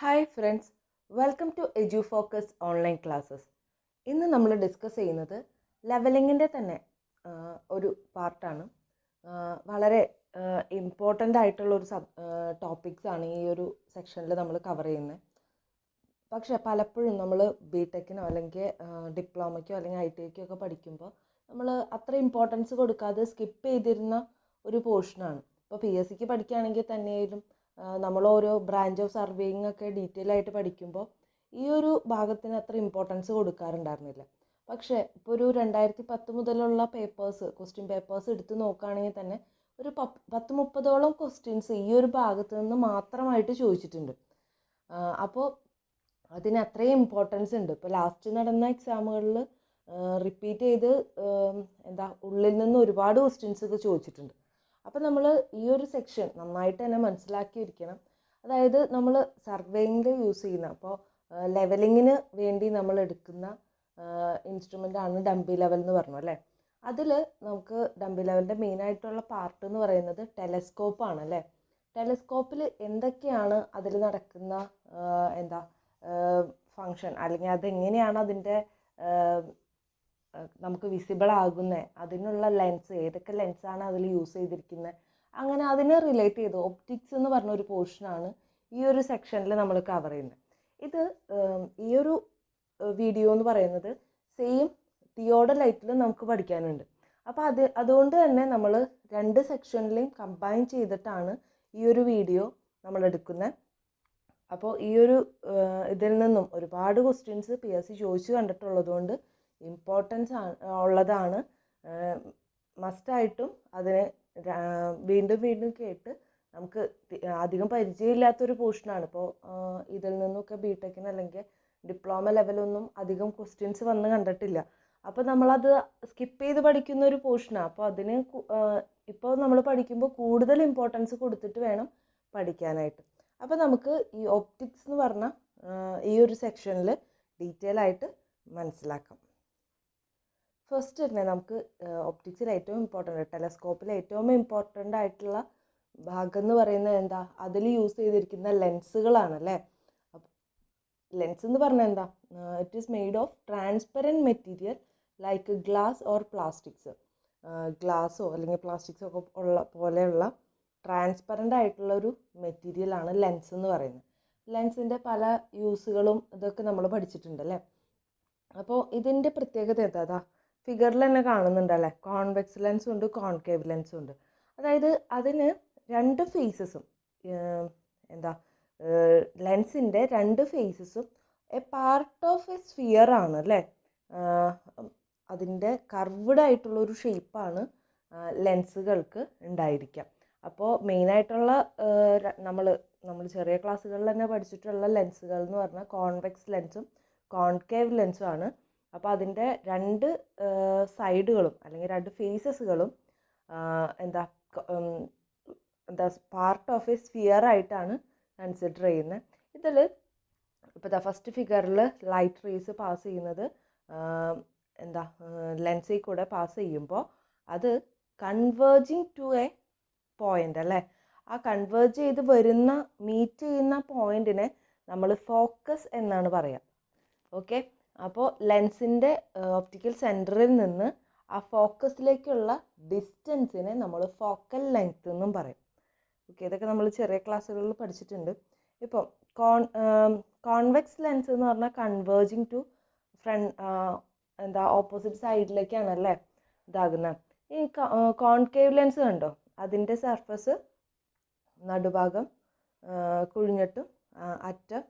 Hi friends, welcome to Edufocus online classes. ഇന്ന് നമ്മൾ discuss ചെയ്യുന്നത് ലെവലിങ്ങിൻ്റെ തന്നെ ഒരു പാർട്ടാണ്. വളരെ ഇമ്പോർട്ടൻ്റ് ആയിട്ടുള്ളൊരു ടോപ്പിക്സാണ് ഈ ഒരു സെക്ഷനിൽ നമ്മൾ കവർ ചെയ്യുന്നത്. പക്ഷേ പലപ്പോഴും നമ്മൾ ബി ടെക്കിനോ അല്ലെങ്കിൽ ഡിപ്ലോമയ്ക്കോ അല്ലെങ്കിൽ ഐ ടി ഐക്കോ ഒക്കെ പഠിക്കുമ്പോൾ നമ്മൾ അത്ര ഇമ്പോർട്ടൻസ് കൊടുക്കാതെ സ്കിപ്പ് ചെയ്തിരുന്ന ഒരു പോർഷനാണ്. ഇപ്പോൾ പി എസ് സിക്ക് പഠിക്കുകയാണെങ്കിൽ തന്നെയായാലും നമ്മൾ ഓരോ ബ്രാഞ്ച് ഓഫ് സർവേയിങ് ഒക്കെ ഡീറ്റെയിൽ ആയിട്ട് പഠിക്കുമ്പോൾ ഈ ഒരു ഭാഗത്തിന് അത്ര ഇമ്പോർട്ടൻസ് കൊടുക്കാറുണ്ടായിരുന്നില്ല. പക്ഷേ ഇപ്പോൾ ഒരു 2010 മുതലുള്ള ക്വസ്റ്റ്യൻ പേപ്പേഴ്സ് എടുത്ത് നോക്കുകയാണെങ്കിൽ തന്നെ ഒരു 10-30ഓളം ക്വസ്റ്റ്യൻസ് ഈ ഒരു ഭാഗത്ത് നിന്ന് മാത്രമായിട്ട് ചോദിച്ചിട്ടുണ്ട്. അപ്പോൾ അതിന് അത്രയും ഇമ്പോർട്ടൻസ് ഉണ്ട്. ഇപ്പോൾ ലാസ്റ്റ് നടന്ന എക്സാമുകളിൽ റിപ്പീറ്റ് ചെയ്ത് ഉള്ളിൽ നിന്ന് ഒരുപാട് ക്വസ്റ്റ്യൻസ് ഒക്കെ ചോദിച്ചിട്ടുണ്ട്. അപ്പോൾ നമ്മൾ ഈ ഒരു സെക്ഷൻ നന്നായിട്ട് തന്നെ മനസ്സിലാക്കിയിരിക്കണം. അതായത് നമ്മൾ സർവേയിങ്ങിൽ യൂസ് ചെയ്യുന്ന, അപ്പോൾ ലെവലിങ്ങിന് വേണ്ടി നമ്മൾ എടുക്കുന്ന ഇൻസ്ട്രുമെൻ്റാണ് ഡംബി ലെവൽ എന്ന് പറഞ്ഞു അല്ലേ. അതിൽ നമുക്ക് ഡംബി ലെവലിൻ്റെ മെയിനായിട്ടുള്ള പാർട്ട് എന്ന് പറയുന്നത് ടെലസ്കോപ്പാണ് അല്ലേ. ടെലസ്കോപ്പിൽ എന്തൊക്കെയാണ് അതിൽ നടക്കുന്ന ഫങ്ഷൻ, അല്ലെങ്കിൽ അതെങ്ങനെയാണ് അതിൻ്റെ നമുക്ക് വിസിബിൾ ആകുന്നത്, അതിനുള്ള ലെൻസ്, ഏതൊക്കെ ലെൻസാണ് അതിൽ യൂസ് ചെയ്തിരിക്കുന്നത്, അങ്ങനെ അതിനെ റിലേറ്റ് ചെയ്ത് ഒപ്റ്റിക്സ് എന്ന് പറഞ്ഞൊരു പോർഷനാണ് ഈ ഒരു സെക്ഷനിൽ നമ്മൾ കവർ ചെയ്യുന്നത്. ഇത് ഈ ഒരു വീഡിയോ എന്ന് പറയുന്നത് സെയിം തിയോഡലൈറ്റിൽ നമുക്ക് പഠിക്കാനുണ്ട്. അപ്പോൾ അതുകൊണ്ട് തന്നെ നമ്മൾ രണ്ട് സെക്ഷനിലെയും കമ്പൈൻ ചെയ്തിട്ടാണ് ഈ ഒരു വീഡിയോ നമ്മൾ എടുക്കുന്നത്. അപ്പോൾ ഈ ഒരു ഇതിൽ നിന്നും ഒരുപാട് ക്വസ്റ്റ്യൻസ് പി എസ് സി ചോദിച്ചു കണ്ടിട്ടുള്ളതുകൊണ്ട് ഇമ്പോർട്ടൻസ് ഉള്ളതാണ്. മസ്റ്റായിട്ടും അതിനെ വീണ്ടും വീണ്ടും കേട്ട്, നമുക്ക് അധികം പരിചയമില്ലാത്തൊരു പോർഷനാണ്. ഇപ്പോൾ ഇതിൽ നിന്നൊക്കെ ബി ടെക്കിന് അല്ലെങ്കിൽ ഡിപ്ലോമ ലെവലൊന്നും അധികം ക്വസ്റ്റ്യൻസ് വന്ന് കണ്ടിട്ടില്ല. അപ്പോൾ നമ്മളത് സ്കിപ്പ് ചെയ്ത് പഠിക്കുന്ന ഒരു പോർഷനാണ്. അപ്പോൾ അതിന് ഇപ്പോൾ നമ്മൾ പഠിക്കുമ്പോൾ കൂടുതൽ ഇമ്പോർട്ടൻസ് കൊടുത്തിട്ട് വേണം പഠിക്കാനായിട്ട്. അപ്പോൾ നമുക്ക് ഈ ഒപ്റ്റിക്സ് എന്ന് പറഞ്ഞ ഈ ഒരു സെക്ഷനിൽ ഡീറ്റെയിൽ ആയിട്ട് മനസ്സിലാക്കാം. ഫസ്റ്റ് തന്നെ നമുക്ക് ഒപ്റ്റിക്സിൽ ഏറ്റവും ഇമ്പോർട്ടൻ്റ്, ടെലസ്കോപ്പിൽ ഏറ്റവും ഇമ്പോർട്ടൻ്റ് ആയിട്ടുള്ള ഭാഗം എന്ന് പറയുന്നത് അതിൽ യൂസ് ചെയ്തിരിക്കുന്ന ലെൻസുകളാണ് അല്ലേ. ലെൻസ് എന്ന് പറഞ്ഞാൽ it is made of transparent material like glass or plastics. ഗ്ലാസ്സോ അല്ലെങ്കിൽ പ്ലാസ്റ്റിക്സോ ഒക്കെ പോലെയുള്ള ട്രാൻസ്പെറൻ്റ് ആയിട്ടുള്ളൊരു മെറ്റീരിയലാണ് ലെൻസ് എന്ന് പറയുന്നത്. ലെൻസിൻ്റെ പല യൂസുകളും ഇതൊക്കെ നമ്മൾ പഠിച്ചിട്ടുണ്ടല്ലേ. അപ്പോൾ ഇതിൻ്റെ പ്രത്യേകത എന്താ, ഫിഗറിൽ തന്നെ കാണുന്നുണ്ടല്ലേ. കോൺവെക്സ് ലെൻസും ഉണ്ട്, കോൺകേവ് ലെൻസും ഉണ്ട്. അതായത് അതിന് രണ്ട് ഫേസസും ലെൻസിൻ്റെ രണ്ട് ഫേസസും a part of a sphere ആണ് അല്ലേ. അതിൻ്റെ കർവ്ഡ് ആയിട്ടുള്ളൊരു ഷേപ്പാണ് ലെൻസുകൾക്ക് ഉണ്ടായിരിക്കുക. അപ്പോൾ മെയിനായിട്ടുള്ള നമ്മൾ ചെറിയ ക്ലാസ്സുകളിൽ തന്നെ പഠിച്ചിട്ടുള്ള ലെൻസുകൾ എന്ന് പറഞ്ഞാൽ കോൺവെക്സ് ലെൻസും കോൺകേവ് ലെൻസും ആണ്. അപ്പോൾ അതിൻ്റെ രണ്ട് സൈഡുകളും അല്ലെങ്കിൽ രണ്ട് ഫേസസുകളും പാർട്ട് ഓഫ് എ സ്ഫിയർ ആയിട്ടാണ് കൺസിഡർ ചെയ്യുന്നത്. ഇതിൽ ഇപ്പോൾ ഫസ്റ്റ് ഫിഗറിൽ ലൈറ്റ് റേസ് പാസ് ചെയ്യുന്നത് ലെൻസിൽ കൂടെ പാസ് ചെയ്യുമ്പോൾ അത് കൺവേർജിങ് ടു എ പോയിൻ്റ് അല്ലേ. ആ കൺവേർജ് ചെയ്ത് മീറ്റ് ചെയ്യുന്ന പോയിന്റിനെ നമ്മൾ ഫോക്കസ് എന്നാണ് പറയുക. ഓക്കെ, അപ്പോൾ ലെൻസിൻ്റെ ഒപ്റ്റിക്കൽ സെൻറ്ററിൽ നിന്ന് ആ ഫോക്കസിലേക്കുള്ള ഡിസ്റ്റൻസിനെ നമ്മൾ ഫോക്കൽ ലെങ്ത് എന്നും പറയും. ഓക്കെ, ഇതൊക്കെ നമ്മൾ ചെറിയ ക്ലാസ്സുകളിൽ പഠിച്ചിട്ടുണ്ട്. ഇപ്പോൾ കോൺവെക്സ് ലെൻസ് എന്ന് പറഞ്ഞാൽ കൺവേർജിങ് ടു ഓപ്പോസിറ്റ് സൈഡിലേക്കാണ് അല്ലേ ഇതാകുന്നത്. ഈ കോൺകേവ് ലെൻസ് കണ്ടോ, അതിൻ്റെ സർഫസ് നടുഭാഗം കുഴിഞ്ഞിട്ടും അറ്റം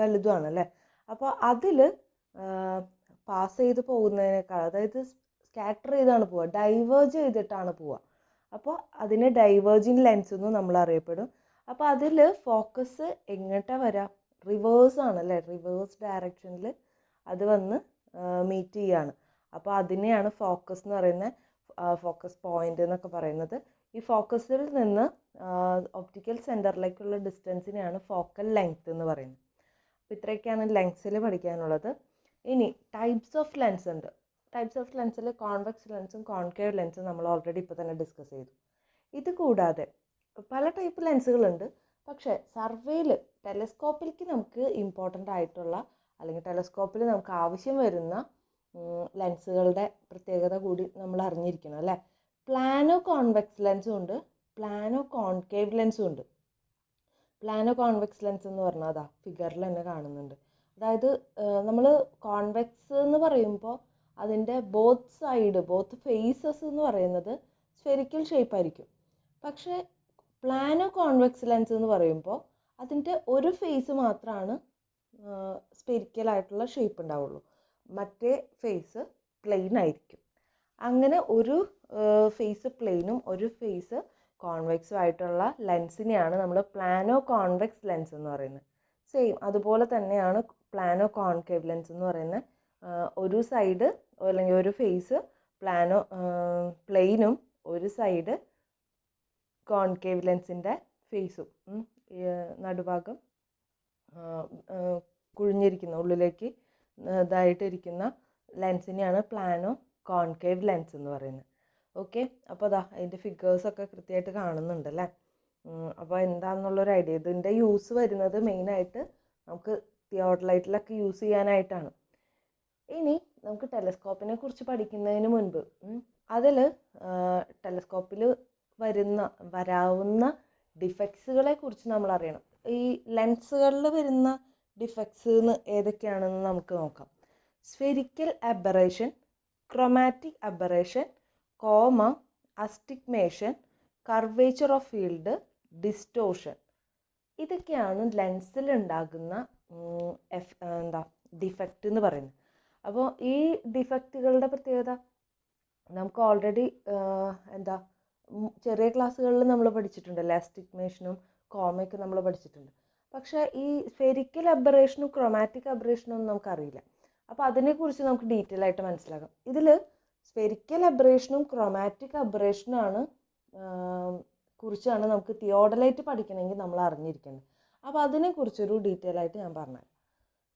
വലുതുമാണ് അല്ലേ. അപ്പോൾ അതിൽ പാസ് ചെയ്ത് പോകുന്നതിനേക്കാൾ, അതായത് സ്കാറ്റർ ചെയ്താണ് പോവുക, ഡൈവേർജ് ചെയ്തിട്ടാണ് പോവുക. അപ്പോൾ അതിന് ഡൈവേർജിങ് ലെൻസ് എന്നും നമ്മൾ അറിയപ്പെടും. അപ്പോൾ അതിൽ ഫോക്കസ് എങ്ങോട്ടാണ് വരിക, റിവേഴ്സ് ആണല്ലേ, റിവേഴ്സ് ഡയറക്ഷനിൽ അത് വന്ന് മീറ്റ് ചെയ്യുകയാണ്. അപ്പോൾ അതിനെയാണ് ഫോക്കസ് എന്ന് പറയുന്നത്, ഫോക്കസ് പോയിന്റ് എന്നൊക്കെ പറയുന്നത്. ഈ ഫോക്കസിൽ നിന്ന് ഒപ്റ്റിക്കൽ സെൻറ്ററിലേക്കുള്ള ഡിസ്റ്റൻസിനെയാണ് ഫോക്കൽ ലെങ്ത് എന്ന് പറയുന്നത്. അപ്പോൾ ഇത്രയൊക്കെയാണ് ലെൻസിൽ പഠിക്കാനുള്ളത്. ഇനി ടൈപ്സ് ഓഫ് ലെൻസ് ഉണ്ട്. ടൈപ്സ് ഓഫ് ലെൻസിൽ കോൺവെക്സ് ലെൻസും കോൺകേവ് ലെൻസും നമ്മൾ ഓൾറെഡി ഇപ്പോൾ തന്നെ ഡിസ്കസ് ചെയ്തു. ഇത് കൂടാതെ പല ടൈപ്പ് ലെൻസുകളുണ്ട്. പക്ഷേ സർവേയിൽ ടെലസ്കോപ്പിലേക്ക് നമുക്ക് ഇമ്പോർട്ടൻ്റ് ആയിട്ടുള്ള അല്ലെങ്കിൽ ടെലസ്കോപ്പിൽ നമുക്ക് ആവശ്യം വരുന്ന ലെൻസുകളുടെ പ്രത്യേകത കൂടി നമ്മൾ അറിഞ്ഞിരിക്കണം അല്ലേ. പ്ലാനോ കോൺവെക്സ് ലെൻസും ഉണ്ട്, പ്ലാനോ കോൺകേവ് ലെൻസും ഉണ്ട്. പ്ലാനോ കോൺവെക്സ് ലെൻസ് എന്ന് പറഞ്ഞാൽ അതാ ഫിഗറിൽ തന്നെ കാണുന്നുണ്ട്. അതായത് നമ്മൾ കോൺവെക്സ് എന്ന് പറയുമ്പോൾ അതിൻ്റെ ബോത്ത് ഫേസസ് എന്ന് പറയുന്നത് സ്ഫെറിക്കൽ ഷേപ്പ് ആയിരിക്കും. പക്ഷേ പ്ലാനോ കോൺവെക്സ് ലെൻസ് എന്ന് പറയുമ്പോൾ അതിൻ്റെ ഒരു ഫേസ് മാത്രമാണ് സ്ഫെറിക്കലായിട്ടുള്ള ഷേപ്പ് ഉണ്ടാവുള്ളൂ, മറ്റേ ഫേസ് പ്ലെയിൻ ആയിരിക്കും. അങ്ങനെ ഒരു ഫേസ് പ്ലെയിനും ഒരു ഫേസ് കോൺവെക്സും ആയിട്ടുള്ള ലെൻസിനെയാണ് നമ്മൾ പ്ലാനോ കോൺവെക്സ് ലെൻസ് എന്ന് പറയുന്നത്. സെയിം അതുപോലെ തന്നെയാണ് പ്ലാനോ കോൺകേവ് ലെൻസ് എന്ന് പറയുന്നത്. ഒരു സൈഡ് അല്ലെങ്കിൽ ഒരു ഫേസ് പ്ലെയിനും ഒരു സൈഡ് കോൺകേവ് ലെൻസിൻ്റെ ഫേസും, നടുഭാഗം കുഴിഞ്ഞിരിക്കുന്ന ഉള്ളിലേക്ക് ഇതായിട്ടിരിക്കുന്ന ലെൻസിനെയാണ് പ്ലാനോ കോൺകേവ് ലെൻസ് എന്ന് പറയുന്നത്. ഓക്കെ, അപ്പോൾ അതാ അതിൻ്റെ ഫിഗേഴ്സൊക്കെ കൃത്യമായിട്ട് കാണുന്നുണ്ട് അല്ലേ. അപ്പോൾ എന്താണെന്നുള്ളൊരു ഐഡിയ. ഇതിൻ്റെ യൂസ് വരുന്നത് മെയിനായിട്ട് നമുക്ക് തിയോഡലൈറ്റിലൊക്കെ യൂസ് ചെയ്യാനായിട്ടാണ്. ഇനി നമുക്ക് ടെലസ്കോപ്പിനെ കുറിച്ച് പഠിക്കുന്നതിന് മുൻപ് അതിൽ ടെലസ്കോപ്പിൽ വരാവുന്ന ഡിഫക്ട്സുകളെ കുറിച്ച് നമ്മൾ അറിയണം. ഈ ലെൻസുകളിൽ വരുന്ന ഡിഫക്ട്സ് ഏതൊക്കെയാണെന്ന് നമുക്ക് നോക്കാം. Spherical aberration, chromatic aberration, astigmatism, curvature of field, distortion. ഇതൊക്കെയാണ് ലെൻസിൽ ഉണ്ടാകുന്ന ഡിഫക്റ്റ് എന്ന് പറയുന്നത്. അപ്പോൾ ഈ ഡിഫക്റ്റുകളുടെ പ്രത്യേകത നമുക്ക് ഓൾറെഡി ചെറിയ ക്ലാസ്സുകളിൽ നമ്മൾ പഠിച്ചിട്ടുണ്ടല്ലോ. അസ്റ്റിഗ്മേഷനും കോമയൊക്കെ നമ്മൾ പഠിച്ചിട്ടുണ്ട്. പക്ഷേ ഈ സ്ഫെറിക്കൽ അബറേഷനും ക്രോമാറ്റിക് അബറേഷനും ഒന്നും നമുക്കറിയില്ല. അപ്പോൾ അതിനെക്കുറിച്ച് നമുക്ക് ഡീറ്റെയിൽ ആയിട്ട് മനസ്സിലാക്കാം. ഇതിൽ സ്ഫെറിക്കൽ അബറേഷനും ക്രോമാറ്റിക് അബറേഷനാണ് കുറിച്ചാണ് നമുക്ക് തിയോഡലൈറ്റ് പഠിക്കണമെങ്കിൽ നമ്മൾ അറിഞ്ഞിരിക്കേണ്ടത്. അപ്പോൾ അതിനെക്കുറിച്ചൊരു ഡീറ്റെയിൽ ആയിട്ട് ഞാൻ പറഞ്ഞുതരാം.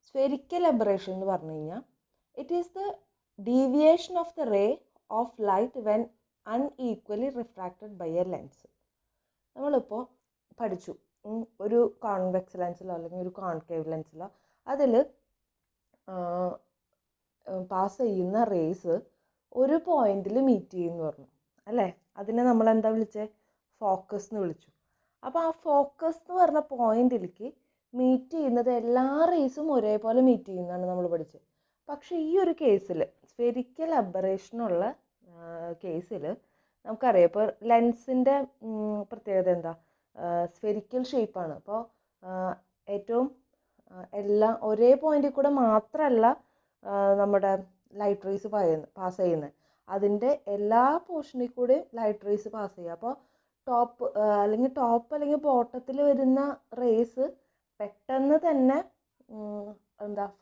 സ്ഫെറിക്കൽ അബറേഷൻ എന്ന് പറഞ്ഞു കഴിഞ്ഞാൽ it is the deviation of the ray of light when unequally refracted by a lens. നമ്മളിപ്പോൾ പഠിച്ചു ഒരു കോൺവെക്സ് ലെൻസിലോ അല്ലെങ്കിൽ ഒരു കോൺകേവ് ലെൻസിലോ അതിൽ പാസ് ചെയ്യുന്ന റേസ് ഒരു പോയിന്റിൽ മീറ്റ് ചെയ്യുമെന്ന് പറഞ്ഞു അല്ലേ. അതിനെ നമ്മൾ എന്താ വിളിച്ചത്? ഫോക്കസ് എന്ന് വിളിച്ചു. അപ്പോൾ ആ ഫോക്കസ് എന്ന് പറഞ്ഞ പോയിന്റിലേക്ക് മീറ്റ് ചെയ്യുന്നത് എല്ലാ റേസും ഒരേപോലെ മീറ്റ് ചെയ്യുന്നതാണ് നമ്മൾ പഠിച്ചത്. പക്ഷേ ഈ ഒരു കേസിൽ സ്ഫെറിക്കൽ അബറേഷനുള്ള കേസിൽ നമുക്കറിയാം, ഇപ്പോൾ ലെൻസിൻ്റെ പ്രത്യേകത എന്താ? സ്ഫെറിക്കൽ ഷേപ്പാണ്. അപ്പോൾ ഏറ്റവും എല്ലാം ഒരേ പോയിന്റിൽ കൂടെ മാത്രമല്ല നമ്മുടെ ലൈറ്റ് റേസ് പാസ് ചെയ്യുന്നത്, അതിൻ്റെ എല്ലാ പോർഷനിൽ കൂടെ ലൈറ്റ് റേസ് പാസ് ചെയ്യുക. അപ്പോൾ ടോപ്പ് അല്ലെങ്കിൽ ബോട്ടത്തിൽ വരുന്ന റേസ് പെട്ടെന്ന് തന്നെ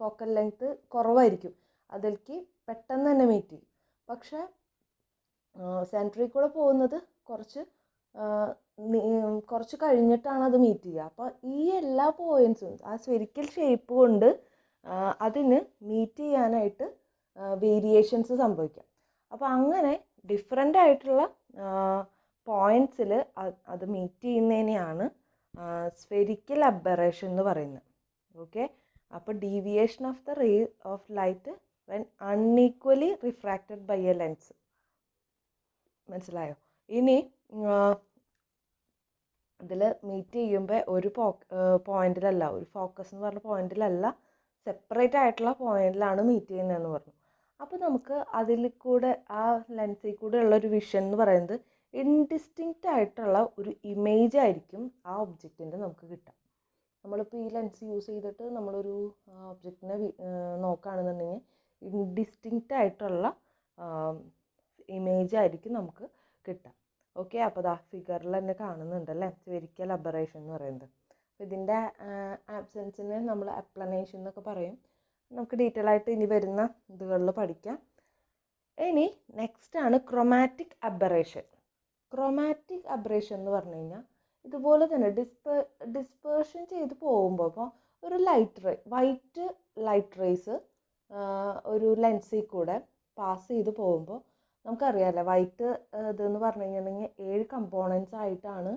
ഫോക്കൽ ലെങ്ത് കുറവായിരിക്കും, അതിലേക്ക് പെട്ടെന്ന് തന്നെ മീറ്റ് ചെയ്യും. പക്ഷേ സെൻറ്ററിൽ കൂടെ പോകുന്നത് കുറച്ച് കഴിഞ്ഞിട്ടാണ് അത് മീറ്റ് ചെയ്യുക. അപ്പോൾ ഈ എല്ലാ പോയിൻറ്റ്സും ആ സ്ഫെറിക്കൽ ഷേപ്പ് കൊണ്ട് അതിന് മീറ്റ് ചെയ്യാനായിട്ട് വേരിയേഷൻസ് സംഭവിക്കാം. അപ്പോൾ അങ്ങനെ ഡിഫറെൻ്റ് ആയിട്ടുള്ള പോയിൻറ്റ്സിൽ അത് മീറ്റ് ചെയ്യുന്നതിനെയാണ് സ്ഫെറിക്കൽ അബറേഷൻ എന്ന് പറയുന്നത്. ഓക്കെ, അപ്പോൾ deviation of the ray of light when unequally refracted by a lens. മനസ്സിലായോ? ഇനി ഇതിൽ മീറ്റ് ചെയ്യുമ്പോൾ ഒരു പോയിന്റിലല്ല, ഒരു ഫോക്കസ് എന്ന് പറഞ്ഞ പോയിന്റിലല്ല, സെപ്പറേറ്റ് ആയിട്ടുള്ള പോയിന്റിലാണ് മീറ്റ് ചെയ്യുന്നതെന്ന് പറഞ്ഞു. അപ്പോൾ നമുക്ക് അതിൽ കൂടെ ആ ലെൻസിൽ കൂടെ ഉള്ളൊരു വിഷൻ എന്ന് പറയുന്നത് ഇൻഡിസ്റ്റിങ്ക്റ്റ് ആയിട്ടുള്ള ഒരു ഇമേജ് ആയിരിക്കും ആ ഒബ്ജക്റ്റിൻ്റെ നമുക്ക് കിട്ടുക. നമ്മളിപ്പോൾ ഈ ലെൻസ് യൂസ് ചെയ്തിട്ട് നമ്മളൊരു ഒബ്ജക്റ്റിനെ നോക്കുകയാണെന്നുണ്ടെങ്കിൽ ഇൻഡിസ്റ്റിങ്ക്റ്റ് ആയിട്ടുള്ള ഇമേജ് ആയിരിക്കും നമുക്ക് കിട്ടുക. ഓക്കെ, അപ്പോൾ ദാ ഫിഗറിൽ തന്നെ കാണുന്നുണ്ടല്ലേ സ്ഫെറിക്കൽ അബറേഷൻ എന്ന് പറയുന്നത്. അപ്പോൾ ഇതിൻ്റെ ആബ്സെൻസിനെ നമ്മൾ എക്സ്പ്ലനേഷൻ എന്നൊക്കെ പറയും. നമുക്ക് ഡീറ്റെയിൽ ആയിട്ട് ഇനി വരുന്ന ഇതുകളിൽ പഠിക്കാം. ഇനി നെക്സ്റ്റ് ആണ് ക്രോമാറ്റിക് അബറേഷൻ. ക്രോമാറ്റിക് അബറേഷൻ എന്ന് പറഞ്ഞു കഴിഞ്ഞാൽ ഇതുപോലെ തന്നെ ഡിസ്പേർഷൻ ചെയ്ത് പോകുമ്പോൾ, ഇപ്പോൾ ഒരു വൈറ്റ് ലൈറ്റ് റേസ് ഒരു ലെൻസിൽ കൂടെ പാസ് ചെയ്ത് പോകുമ്പോൾ നമുക്കറിയാമല്ലോ, വൈറ്റ് ഇതെന്ന് പറഞ്ഞു കഴിഞ്ഞിട്ടുണ്ടെങ്കിൽ 7 കമ്പോണൻസ് ആയിട്ടാണ്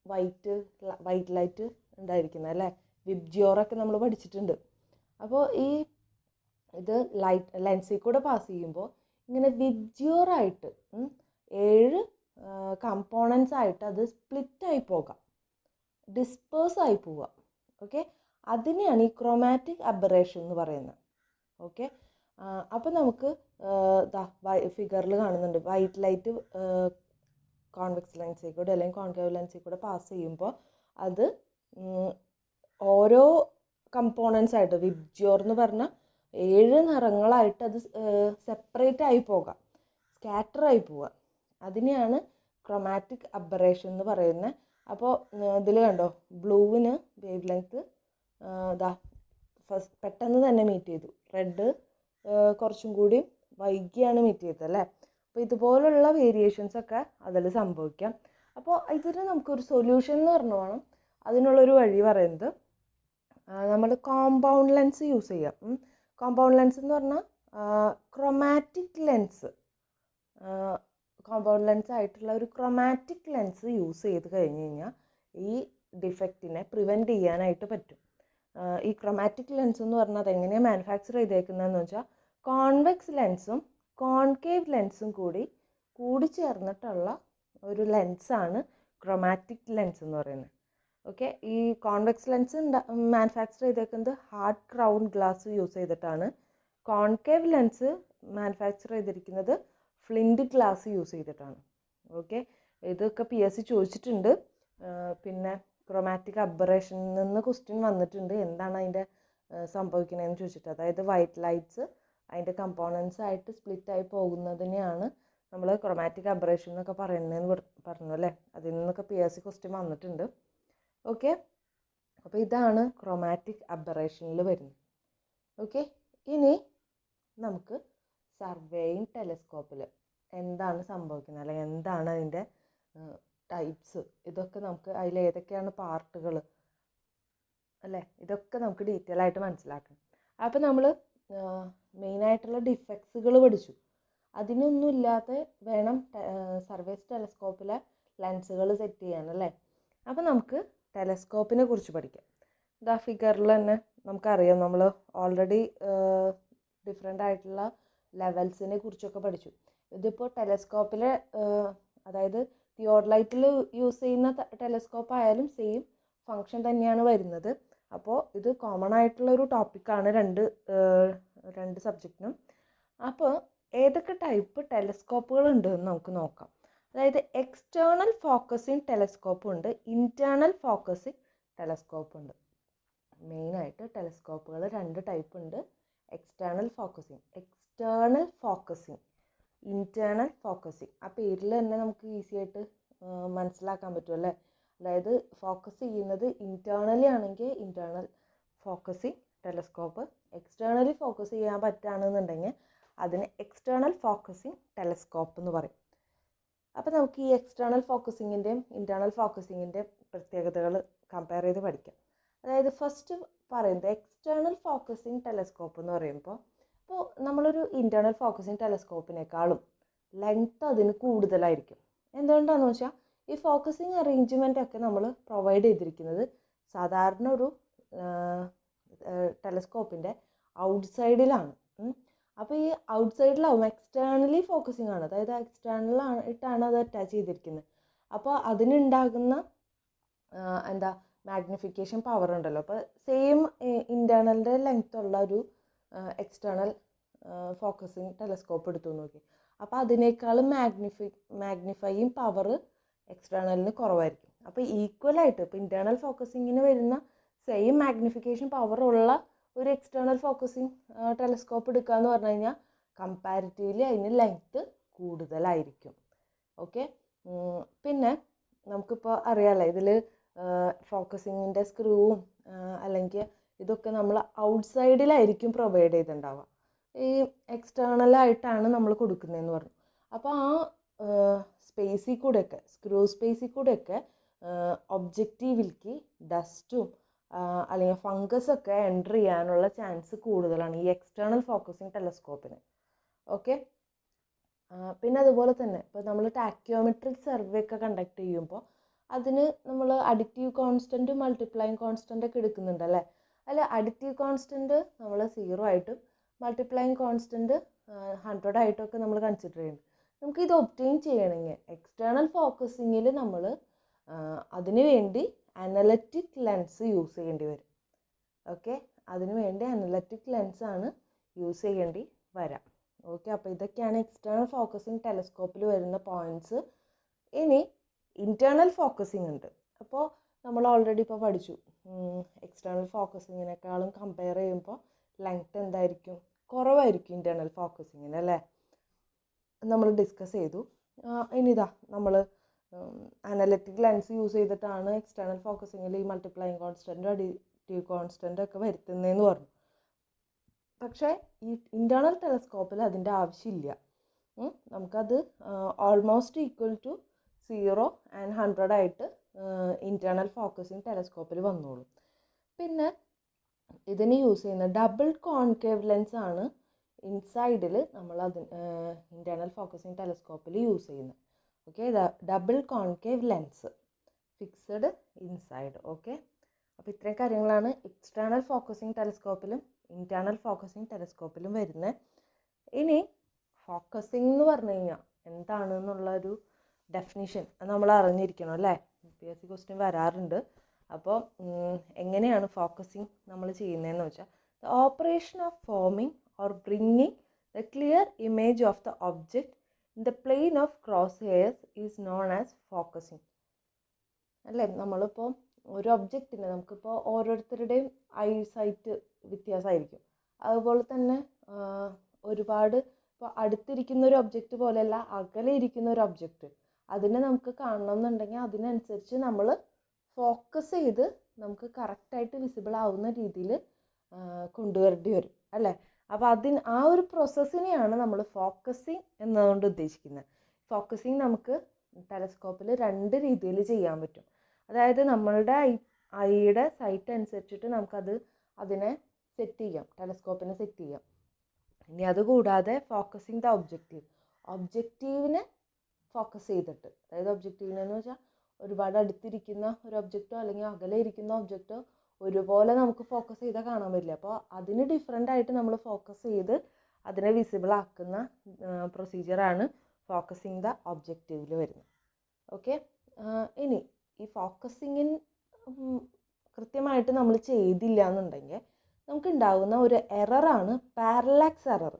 വൈറ്റ് ലൈറ്റ് ഉണ്ടായിരിക്കുന്നത് അല്ലേ, വിബ്ജിയോറൊക്കെ നമ്മൾ പഠിച്ചിട്ടുണ്ട്. അപ്പോൾ ഇത് ലെൻസിൽ കൂടെ പാസ് ചെയ്യുമ്പോൾ ഇങ്ങനെ വിബ്ജിയോറായിട്ട് 7 കമ്പോണൻസ് ആയിട്ട് അത് സ്പ്ലിറ്റായി പോകാം, ഡിസ്പേഴ്സ് ആയി പോവുക. ഓക്കെ, അതിനെയാണ് ഈ ക്രോമാറ്റിക് അബറേഷൻ എന്ന് പറയുന്നത്. ഓക്കെ, അപ്പോൾ നമുക്ക് ഫിഗറിൽ കാണുന്നുണ്ട്, വൈറ്റ് ലൈറ്റ് കോൺവെക്സ് ലെൻസിൽ കൂടെ അല്ലെങ്കിൽ കോൺകേവ് ലെൻസിൽ കൂടെ പാസ് ചെയ്യുമ്പോൾ അത് ഓരോ കമ്പോണൻസ് ആയിട്ട് വിബ്ജിയോർ എന്ന് പറഞ്ഞാൽ 7 നിറങ്ങളായിട്ട് അത് സെപ്പറേറ്റ് ആയി പോകാം, സ്കാറ്റർ ആയി പോവുക. അതിനെയാണ് ക്രോമാറ്റിക് അബറേഷൻ എന്ന് പറയുന്നത്. അപ്പോൾ ഇതിൽ കണ്ടോ, ബ്ലൂവിന് വേവ് ലെങ്ത്ത് പെട്ടെന്ന് തന്നെ മീറ്റ് ചെയ്തു, റെഡ് കുറച്ചും കൂടി വൈകിയാണ് മീറ്റ് ചെയ്തത് അല്ലേ. അപ്പോൾ ഇതുപോലുള്ള വേരിയേഷൻസൊക്കെ അതിൽ സംഭവിക്കാം. അപ്പോൾ ഇതിന് നമുക്കൊരു സൊല്യൂഷൻ എന്ന് പറഞ്ഞു വേണം അതിനുള്ളൊരു വഴി പറയുന്നത്, നമ്മൾ കോമ്പൗണ്ട് ലെൻസ് യൂസ് ചെയ്യാം. കോമ്പൗണ്ട് ലെൻസ് എന്ന് പറഞ്ഞാൽ ക്രോമാറ്റിക് ലെൻസ്, കോമ്പൗണ്ട് ലെൻസ് ആയിട്ടുള്ള ഒരു ക്രോമാറ്റിക് ലെൻസ് യൂസ് ചെയ്ത് കഴിഞ്ഞ് കഴിഞ്ഞാൽ ഈ ഡിഫക്റ്റിനെ പ്രിവെൻറ്റ് ചെയ്യാനായിട്ട് പറ്റും. ഈ ക്രോമാറ്റിക് ലെൻസ് എന്ന് പറഞ്ഞാൽ അതെങ്ങനെയാണ് മാനുഫാക്ചർ ചെയ്തേക്കുന്നതെന്ന് വെച്ചാൽ കോൺവെക്സ് ലെൻസും കോൺകേവ് ലെൻസും കൂടി ചേർന്നിട്ടുള്ള ഒരു ലെൻസാണ് ക്രോമാറ്റിക് ലെൻസ് എന്ന് പറയുന്നത്. ഓക്കെ, ഈ കോൺവെക്സ് ലെൻസ് മാനുഫാക്ചർ ചെയ്തേക്കുന്നത് ഹാർഡ് ക്രൗൺ ഗ്ലാസ് യൂസ് ചെയ്തിട്ടാണ്. കോൺകേവ് ലെൻസ് മാനുഫാക്ചർ ചെയ്തിരിക്കുന്നത് ഫ്ലിൻറ്റ് ഗ്ലാസ് യൂസ് ചെയ്തിട്ടാണ്. ഓക്കെ, ഇതൊക്കെ PSC ചോദിച്ചിട്ടുണ്ട്. പിന്നെ ക്രോമാറ്റിക് അബറേഷനിൽ നിന്ന് ക്വസ്റ്റ്യൻ വന്നിട്ടുണ്ട്, എന്താണ് അതിൻ്റെ സംഭവിക്കണതെന്ന് ചോദിച്ചിട്ട്. അതായത് വൈറ്റ് ലൈറ്റ്സ് അതിൻ്റെ കമ്പോണൻസ് ആയിട്ട് സ്പ്ലിറ്റായി പോകുന്നതിനെയാണ് നമ്മൾ ക്രോമാറ്റിക് അബറേഷൻ എന്നൊക്കെ പറയുന്നതെന്ന് പറഞ്ഞു അല്ലേ. അതിൽ നിന്നൊക്കെ PSC ക്വസ്റ്റ്യൻ വന്നിട്ടുണ്ട്. ഓക്കെ, അപ്പോൾ ഇതാണ് ക്രോമാറ്റിക് അബറേഷനിൽ വരുന്നത്. ഓക്കെ, ഇനി നമുക്ക് സർവേയിങ് ടെലസ്കോപ്പിൽ എന്താണ് സംഭവിക്കുന്നത്, അല്ലെങ്കിൽ എന്താണ് അതിൻ്റെ ടൈപ്സ്, ഇതൊക്കെ നമുക്ക് അതിൽ ഏതൊക്കെയാണ് പാർട്ടുകൾ അല്ലേ, ഇതൊക്കെ നമുക്ക് ഡീറ്റെയിൽ ആയിട്ട് മനസ്സിലാക്കണം. അപ്പോൾ നമ്മൾ മെയിനായിട്ടുള്ള ഡിഫക്ട്സുകൾ പഠിച്ചു. അതിനൊന്നും ഇല്ലാതെ വേണം സർവേസ് ടെലസ്കോപ്പിലെ ലെൻസുകൾ സെറ്റ് ചെയ്യാൻ അല്ലേ. അപ്പോൾ നമുക്ക് ടെലസ്കോപ്പിനെ കുറിച്ച് പഠിക്കാം. ഇതാ ഫിഗറിൽ തന്നെ നമുക്കറിയാം, നമ്മൾ ഓൾറെഡി ഡിഫറെൻ്റ് ആയിട്ടുള്ള ലെവൽസിനെ കുറിച്ചൊക്കെ പഠിച്ചു. ഇതിപ്പോൾ ടെലസ്കോപ്പിലെ അതായത് തിയോഡലൈറ്റിൽ യൂസ് ചെയ്യുന്ന ടെലസ്കോപ്പ് ആയാലും സെയിം ഫങ്ഷൻ തന്നെയാണ് വരുന്നത്. അപ്പോൾ ഇത് കോമൺ ആയിട്ടുള്ളൊരു ടോപ്പിക്കാണ് രണ്ട് സബ്ജക്റ്റിനും. അപ്പോൾ ഏതൊക്കെ ടൈപ്പ് ടെലസ്കോപ്പുകൾ ഉണ്ട് എന്ന് നമുക്ക് നോക്കാം. അതായത് എക്സ്റ്റേണൽ ഫോക്കസിങ് ടെലസ്കോപ്പ് ഉണ്ട്, ഇൻറ്റേർണൽ ഫോക്കസിങ് ടെലസ്കോപ്പ് ഉണ്ട്. മെയിനായിട്ട് ടെലസ്കോപ്പുകൾ 2 ടൈപ്പ് ഉണ്ട്, എക്സ്റ്റേണൽ ഫോക്കസിങ്, ഇൻറ്റേർണൽ ഫോക്കസിങ്. ആ പേരിൽ തന്നെ നമുക്ക് ഈസി ആയിട്ട് മനസ്സിലാക്കാൻ പറ്റും അല്ലേ. അതായത് ഫോക്കസ് ചെയ്യുന്നത് ഇൻറ്റേർണലി ആണെങ്കിൽ internal focusing telescope, externally focus ചെയ്യാൻ പറ്റുകയാണെന്നുണ്ടെങ്കിൽ അതിന് എക്സ്റ്റേണൽ ഫോക്കസിങ് ടെലസ്കോപ്പ് എന്ന് പറയും. അപ്പോൾ നമുക്ക് ഈ എക്സ്റ്റേണൽ ഫോക്കസിങ്ങിൻ്റെയും ഇൻറ്റേർണൽ ഫോക്കസിങ്ങിൻ്റെയും പ്രത്യേകതകൾ കമ്പയർ ചെയ്ത് പഠിക്കാം. അതായത് ഫസ്റ്റ് പറയുന്നത് എക്സ്റ്റേണൽ ഫോക്കസിങ് ടെലസ്കോപ്പ് എന്ന് പറയുമ്പോൾ, ഇപ്പോൾ നമ്മളൊരു ഇൻറ്റേർണൽ ഫോക്കസിങ് ടെലസ്കോപ്പിനേക്കാളും ലെങ്ത്ത് അതിന് കൂടുതലായിരിക്കും. എന്തുകൊണ്ടാണെന്ന് വെച്ചാൽ ഈ ഫോക്കസിങ് അറേഞ്ച്മെൻ്റ് ഒക്കെ നമ്മൾ പ്രൊവൈഡ് ചെയ്തിരിക്കുന്നത് സാധാരണ ഒരു ടെലസ്കോപ്പിൻ്റെ ഔട്ട്സൈഡിലാണ്. അപ്പോൾ ഈ ഔട്ട്സൈഡിലാവും, എക്സ്റ്റേണലി ഫോക്കസിങ് ആണ്, അതായത് എക്സ്റ്റേണലായിട്ടാണ് അത് അറ്റാച്ച് ചെയ്തിരിക്കുന്നത്. അപ്പോൾ അതിനുണ്ടാകുന്ന മാഗ്നിഫിക്കേഷൻ പവർ ഉണ്ടല്ലോ. അപ്പോൾ സെയിം ഇൻറ്റേർണലിൻ്റെ ലെങ്ത് ഉള്ള ഒരു എക്സ്റ്റേണൽ ഫോക്കസിങ് ടെലസ്കോപ്പ് എടുത്തു നോക്കി, അപ്പോൾ അതിനേക്കാളും മാഗ്നിഫൈയിങ് പവർ എക്സ്റ്റേണലിന് കുറവായിരിക്കും. അപ്പോൾ ഈക്വലായിട്ട് ഇപ്പോൾ ഇൻറ്റേർണൽ ഫോക്കസിങ്ങിന് വരുന്ന സെയിം മാഗ്നിഫിക്കേഷൻ പവർ ഉള്ള ഒരു എക്സ്റ്റേണൽ ഫോക്കസിങ് ടെലസ്കോപ്പ് എടുക്കുക എന്ന് പറഞ്ഞു കഴിഞ്ഞാൽ കമ്പാരിറ്റീവ്ലി അതിന് ലെങ്ത്ത് കൂടുതലായിരിക്കും. ഓക്കെ, പിന്നെ നമുക്കിപ്പോൾ അറിയാമല്ലോ ഇതിൽ ഫോക്കസിങ്ങിൻ്റെ സ്ക്രൂവും അല്ലെങ്കിൽ ഇതൊക്കെ നമ്മൾ ഔട്ട്സൈഡിലായിരിക്കും പ്രൊവൈഡ് ചെയ്തിട്ടുണ്ടാവുക, ഈ എക്സ്റ്റേണലായിട്ടാണ് നമ്മൾ കൊടുക്കുന്നതെന്ന് പറഞ്ഞു. അപ്പോൾ ആ സ്പേസിൽ കൂടെയൊക്കെ, സ്ക്രൂ സ്പേസിൽ കൂടെയൊക്കെ ഒബ്ജക്റ്റീവിലേക്ക് ഡസ്റ്റും അല്ലെങ്കിൽ ഫംഗസൊക്കെ എൻ്റർ ചെയ്യാനുള്ള ചാൻസ് കൂടുതലാണ് ഈ എക്സ്റ്റേണൽ ഫോക്കസിങ് ടെലസ്കോപ്പിന്. ഓക്കെ, പിന്നെ അതുപോലെ തന്നെ ഇപ്പോൾ നമ്മൾ ടാക്യോമെട്രിക് സർവേ ഒക്കെ കണ്ടക്ട് ചെയ്യുമ്പോൾ അതിന് നമ്മൾ അഡിറ്റീവ് കോൺസ്റ്റൻറ്റ് മൾട്ടിപ്ലൈയിങ് കോൺസ്റ്റൻ്റ് ഒക്കെ എടുക്കുന്നുണ്ട് അല്ലേ. അല്ല, അഡിറ്റീവ് കോൺസ്റ്റൻറ്റ് നമ്മൾ 0 ആയിട്ടും മൾട്ടിപ്ലൈയിങ് കോൺസ്റ്റൻറ്റ് 100 ആയിട്ടൊക്കെ നമ്മൾ കൺസിഡർ ചെയ്യുന്നു. നമുക്കിത് ഒബ്റ്റെയിൻ ചെയ്യണമെങ്കിൽ എക്സ്റ്റേണൽ ഫോക്കസിങ്ങിൽ നമ്മൾ അതിന് വേണ്ടി അനലറ്റിക് ലെൻസ് യൂസ് ചെയ്യേണ്ടി വരും. ഓക്കെ, അതിന് വേണ്ടി അനലറ്റിക് ലെൻസാണ് യൂസ് ചെയ്യേണ്ടി വരാം. ഓക്കെ, അപ്പോൾ ഇതൊക്കെയാണ് എക്സ്റ്റേണൽ ഫോക്കസിങ് ടെലസ്കോപ്പിൽ വരുന്ന പോയിൻറ്റ്സ്. ഇനി ഇൻറ്റേർണൽ ഫോക്കസിങ് ഉണ്ട്. അപ്പോൾ നമ്മൾ ഓൾറെഡി ഇപ്പോൾ പഠിച്ചു, എക്സ്റ്റേണൽ ഫോക്കസിങ്ങിനേക്കാളും കമ്പയർ ചെയ്യുമ്പോൾ ലെങ്ത് എന്തായിരിക്കും, കുറവായിരിക്കും ഇൻറ്റേർണൽ ഫോക്കസിങ്ങിന് അല്ലേ, നമ്മൾ ഡിസ്കസ് ചെയ്തു. ഇനിതാ നമ്മൾ അനലറ്റിക് ലെൻസ് യൂസ് ചെയ്തിട്ടാണ് എക്സ്റ്റേണൽ ഫോക്കസിങ്ങിൽ ഈ മൾട്ടിപ്ലൈയിങ് കോൺസ്റ്റൻറ്റും അഡിറ്റീവ് കോൺസ്റ്റൻ്റ് ഒക്കെ വരുത്തുന്നതെന്ന് പറഞ്ഞു. പക്ഷേ ഈ ഇൻറ്റേർണൽ ടെലസ്കോപ്പിൽ അതിൻ്റെ ആവശ്യമില്ല. നമുക്കത് ഓൾമോസ്റ്റ് ഈക്വൽ ടു 0 and 100 ആയിട്ട് ഇൻറ്റേർണൽ ഫോക്കസിങ് ടെലസ്കോപ്പിൽ വന്നോളും. പിന്നെ ഇതിന് യൂസ് ചെയ്യുന്ന ഡബിൾ കോൺകേവ് ലെൻസ് ആണ് ഇൻസൈഡിൽ നമ്മൾ ഇൻറ്റേർണൽ ഫോക്കസിങ് ടെലസ്കോപ്പിൽ യൂസ് ചെയ്യുന്നത്. Okay, double concave lens fixed inside. Okay, അപ്പോൾ ഇത്രയും കാര്യങ്ങളാണ് എക്സ്റ്റേണൽ ഫോക്കസിങ് ടെലസ്കോപ്പിലും ഇൻറ്റേർണൽ ഫോക്കസിങ് ടെലസ്കോപ്പിലും വരുന്നത്. ഇനി ഫോക്കസിങ് എന്ന് പറഞ്ഞു കഴിഞ്ഞാൽ എന്താണെന്നുള്ളൊരു ഡെഫിനിഷൻ നമ്മൾ അറിഞ്ഞിരിക്കണം അല്ലേ. PSC ക്വസ്റ്റ്യൻ വരാറുണ്ട്. അപ്പോൾ എങ്ങനെയാണ് ഫോക്കസിങ് നമ്മൾ ചെയ്യുന്നതെന്ന് വെച്ചാൽ, the operation of forming or bringing the clear image of the object in the plane of cross hairs is known as focusing അല്ലേ. നമ്മളിപ്പോൾ ഒരു ഒബ്ജക്റ്റിന് നമുക്കിപ്പോൾ ഓരോരുത്തരുടെയും ഐസൈറ്റ് വ്യത്യാസമായിരിക്കും. അതുപോലെ തന്നെ ഒരുപാട് ഇപ്പോൾ അടുത്തിരിക്കുന്ന ഒരു ഒബ്ജക്റ്റ് പോലെയല്ല അകലെ ഇരിക്കുന്ന ഒരു ഒബ്ജക്റ്റ്, അതിനെ നമുക്ക് കാണണം എന്നുണ്ടെങ്കിൽ അതിനനുസരിച്ച് നമ്മൾ ഫോക്കസ് ചെയ്ത് നമുക്ക് കറക്റ്റായിട്ട് വിസിബിൾ ആവുന്ന രീതിയിൽ കൊണ്ടുവരേണ്ടി വരും അല്ലേ. അപ്പോൾ ആ ഒരു പ്രോസസ്സിനെയാണ് നമ്മൾ ഫോക്കസിങ് എന്നതുകൊണ്ട് ഉദ്ദേശിക്കുന്നത്. ഫോക്കസിങ് നമുക്ക് ടെലസ്കോപ്പിൽ 2 രീതിയിൽ ചെയ്യാൻ പറ്റും. അതായത് നമ്മളുടെ ഐയുടെ സൈറ്റ് അനുസരിച്ചിട്ട് അതിനെ സെറ്റ് ചെയ്യാം, ടെലസ്കോപ്പിനെ സെറ്റ് ചെയ്യാം. ഇനി അതുകൂടാതെ ഫോക്കസിങ് ദ ഒബ്ജക്റ്റീവിനെ ഫോക്കസ് ചെയ്തിട്ട്, അതായത് ഒബ്ജക്റ്റീവിനെന്ന് വെച്ചാൽ ഒരുപാട് അടുത്തിരിക്കുന്ന ഒരു ഒബ്ജക്റ്റോ അല്ലെങ്കിൽ അകലെ ഇരിക്കുന്ന ഒബ്ജക്റ്റോ ഒരുപോലെ നമുക്ക് ഫോക്കസ് ചെയ്താൽ കാണാൻ പറ്റില്ല. അപ്പോൾ അതിന് ഡിഫറെൻ്റ് ആയിട്ട് നമ്മൾ ഫോക്കസ് ചെയ്ത് അതിനെ വിസിബിൾ ആക്കുന്ന പ്രൊസീജിയറാണ് ഫോക്കസിങ് ദ ഒബ്ജക്റ്റീവിൽ വരുന്നത്. ഓക്കെ, ഇനി ഈ ഫോക്കസിങ്ങിന് കൃത്യമായിട്ട് നമ്മൾ ചെയ്തില്ല എന്നുണ്ടെങ്കിൽ നമുക്ക് ഉണ്ടാകുന്ന ഒരു എററാണ് പാരലാക്സ് എറർ.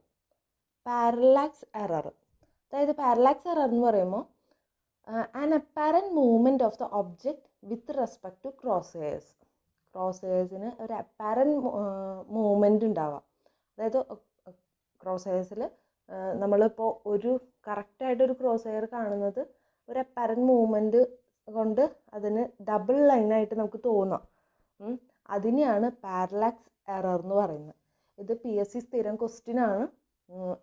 അതായത് പാരലാക്സ് എറർ എന്ന് പറയുമ്പോൾ an apparent movement of the object with respect to cross ഹെയർസിന് ഒരു അപ്പാരൻറ്റ് മൂവ്മെൻറ്റ് ഉണ്ടാവാം. അതായത് ക്രോസ് ഹെയർസിൽ നമ്മളിപ്പോൾ ഒരു കറക്റ്റായിട്ടൊരു ക്രോസ് ഹെയർ കാണുന്നത് ഒരു അപ്പാരൻറ്റ് മൂവ്മെൻറ്റ് കൊണ്ട് അതിന് ഡബിൾ ലൈനായിട്ട് നമുക്ക് തോന്നാം. അതിനെയാണ് പാരലാക്സ് എറർ എന്ന് പറയുന്നത്. ഇത് PSC സ്ഥിരം ക്വസ്റ്റ്യൻ ആണ്,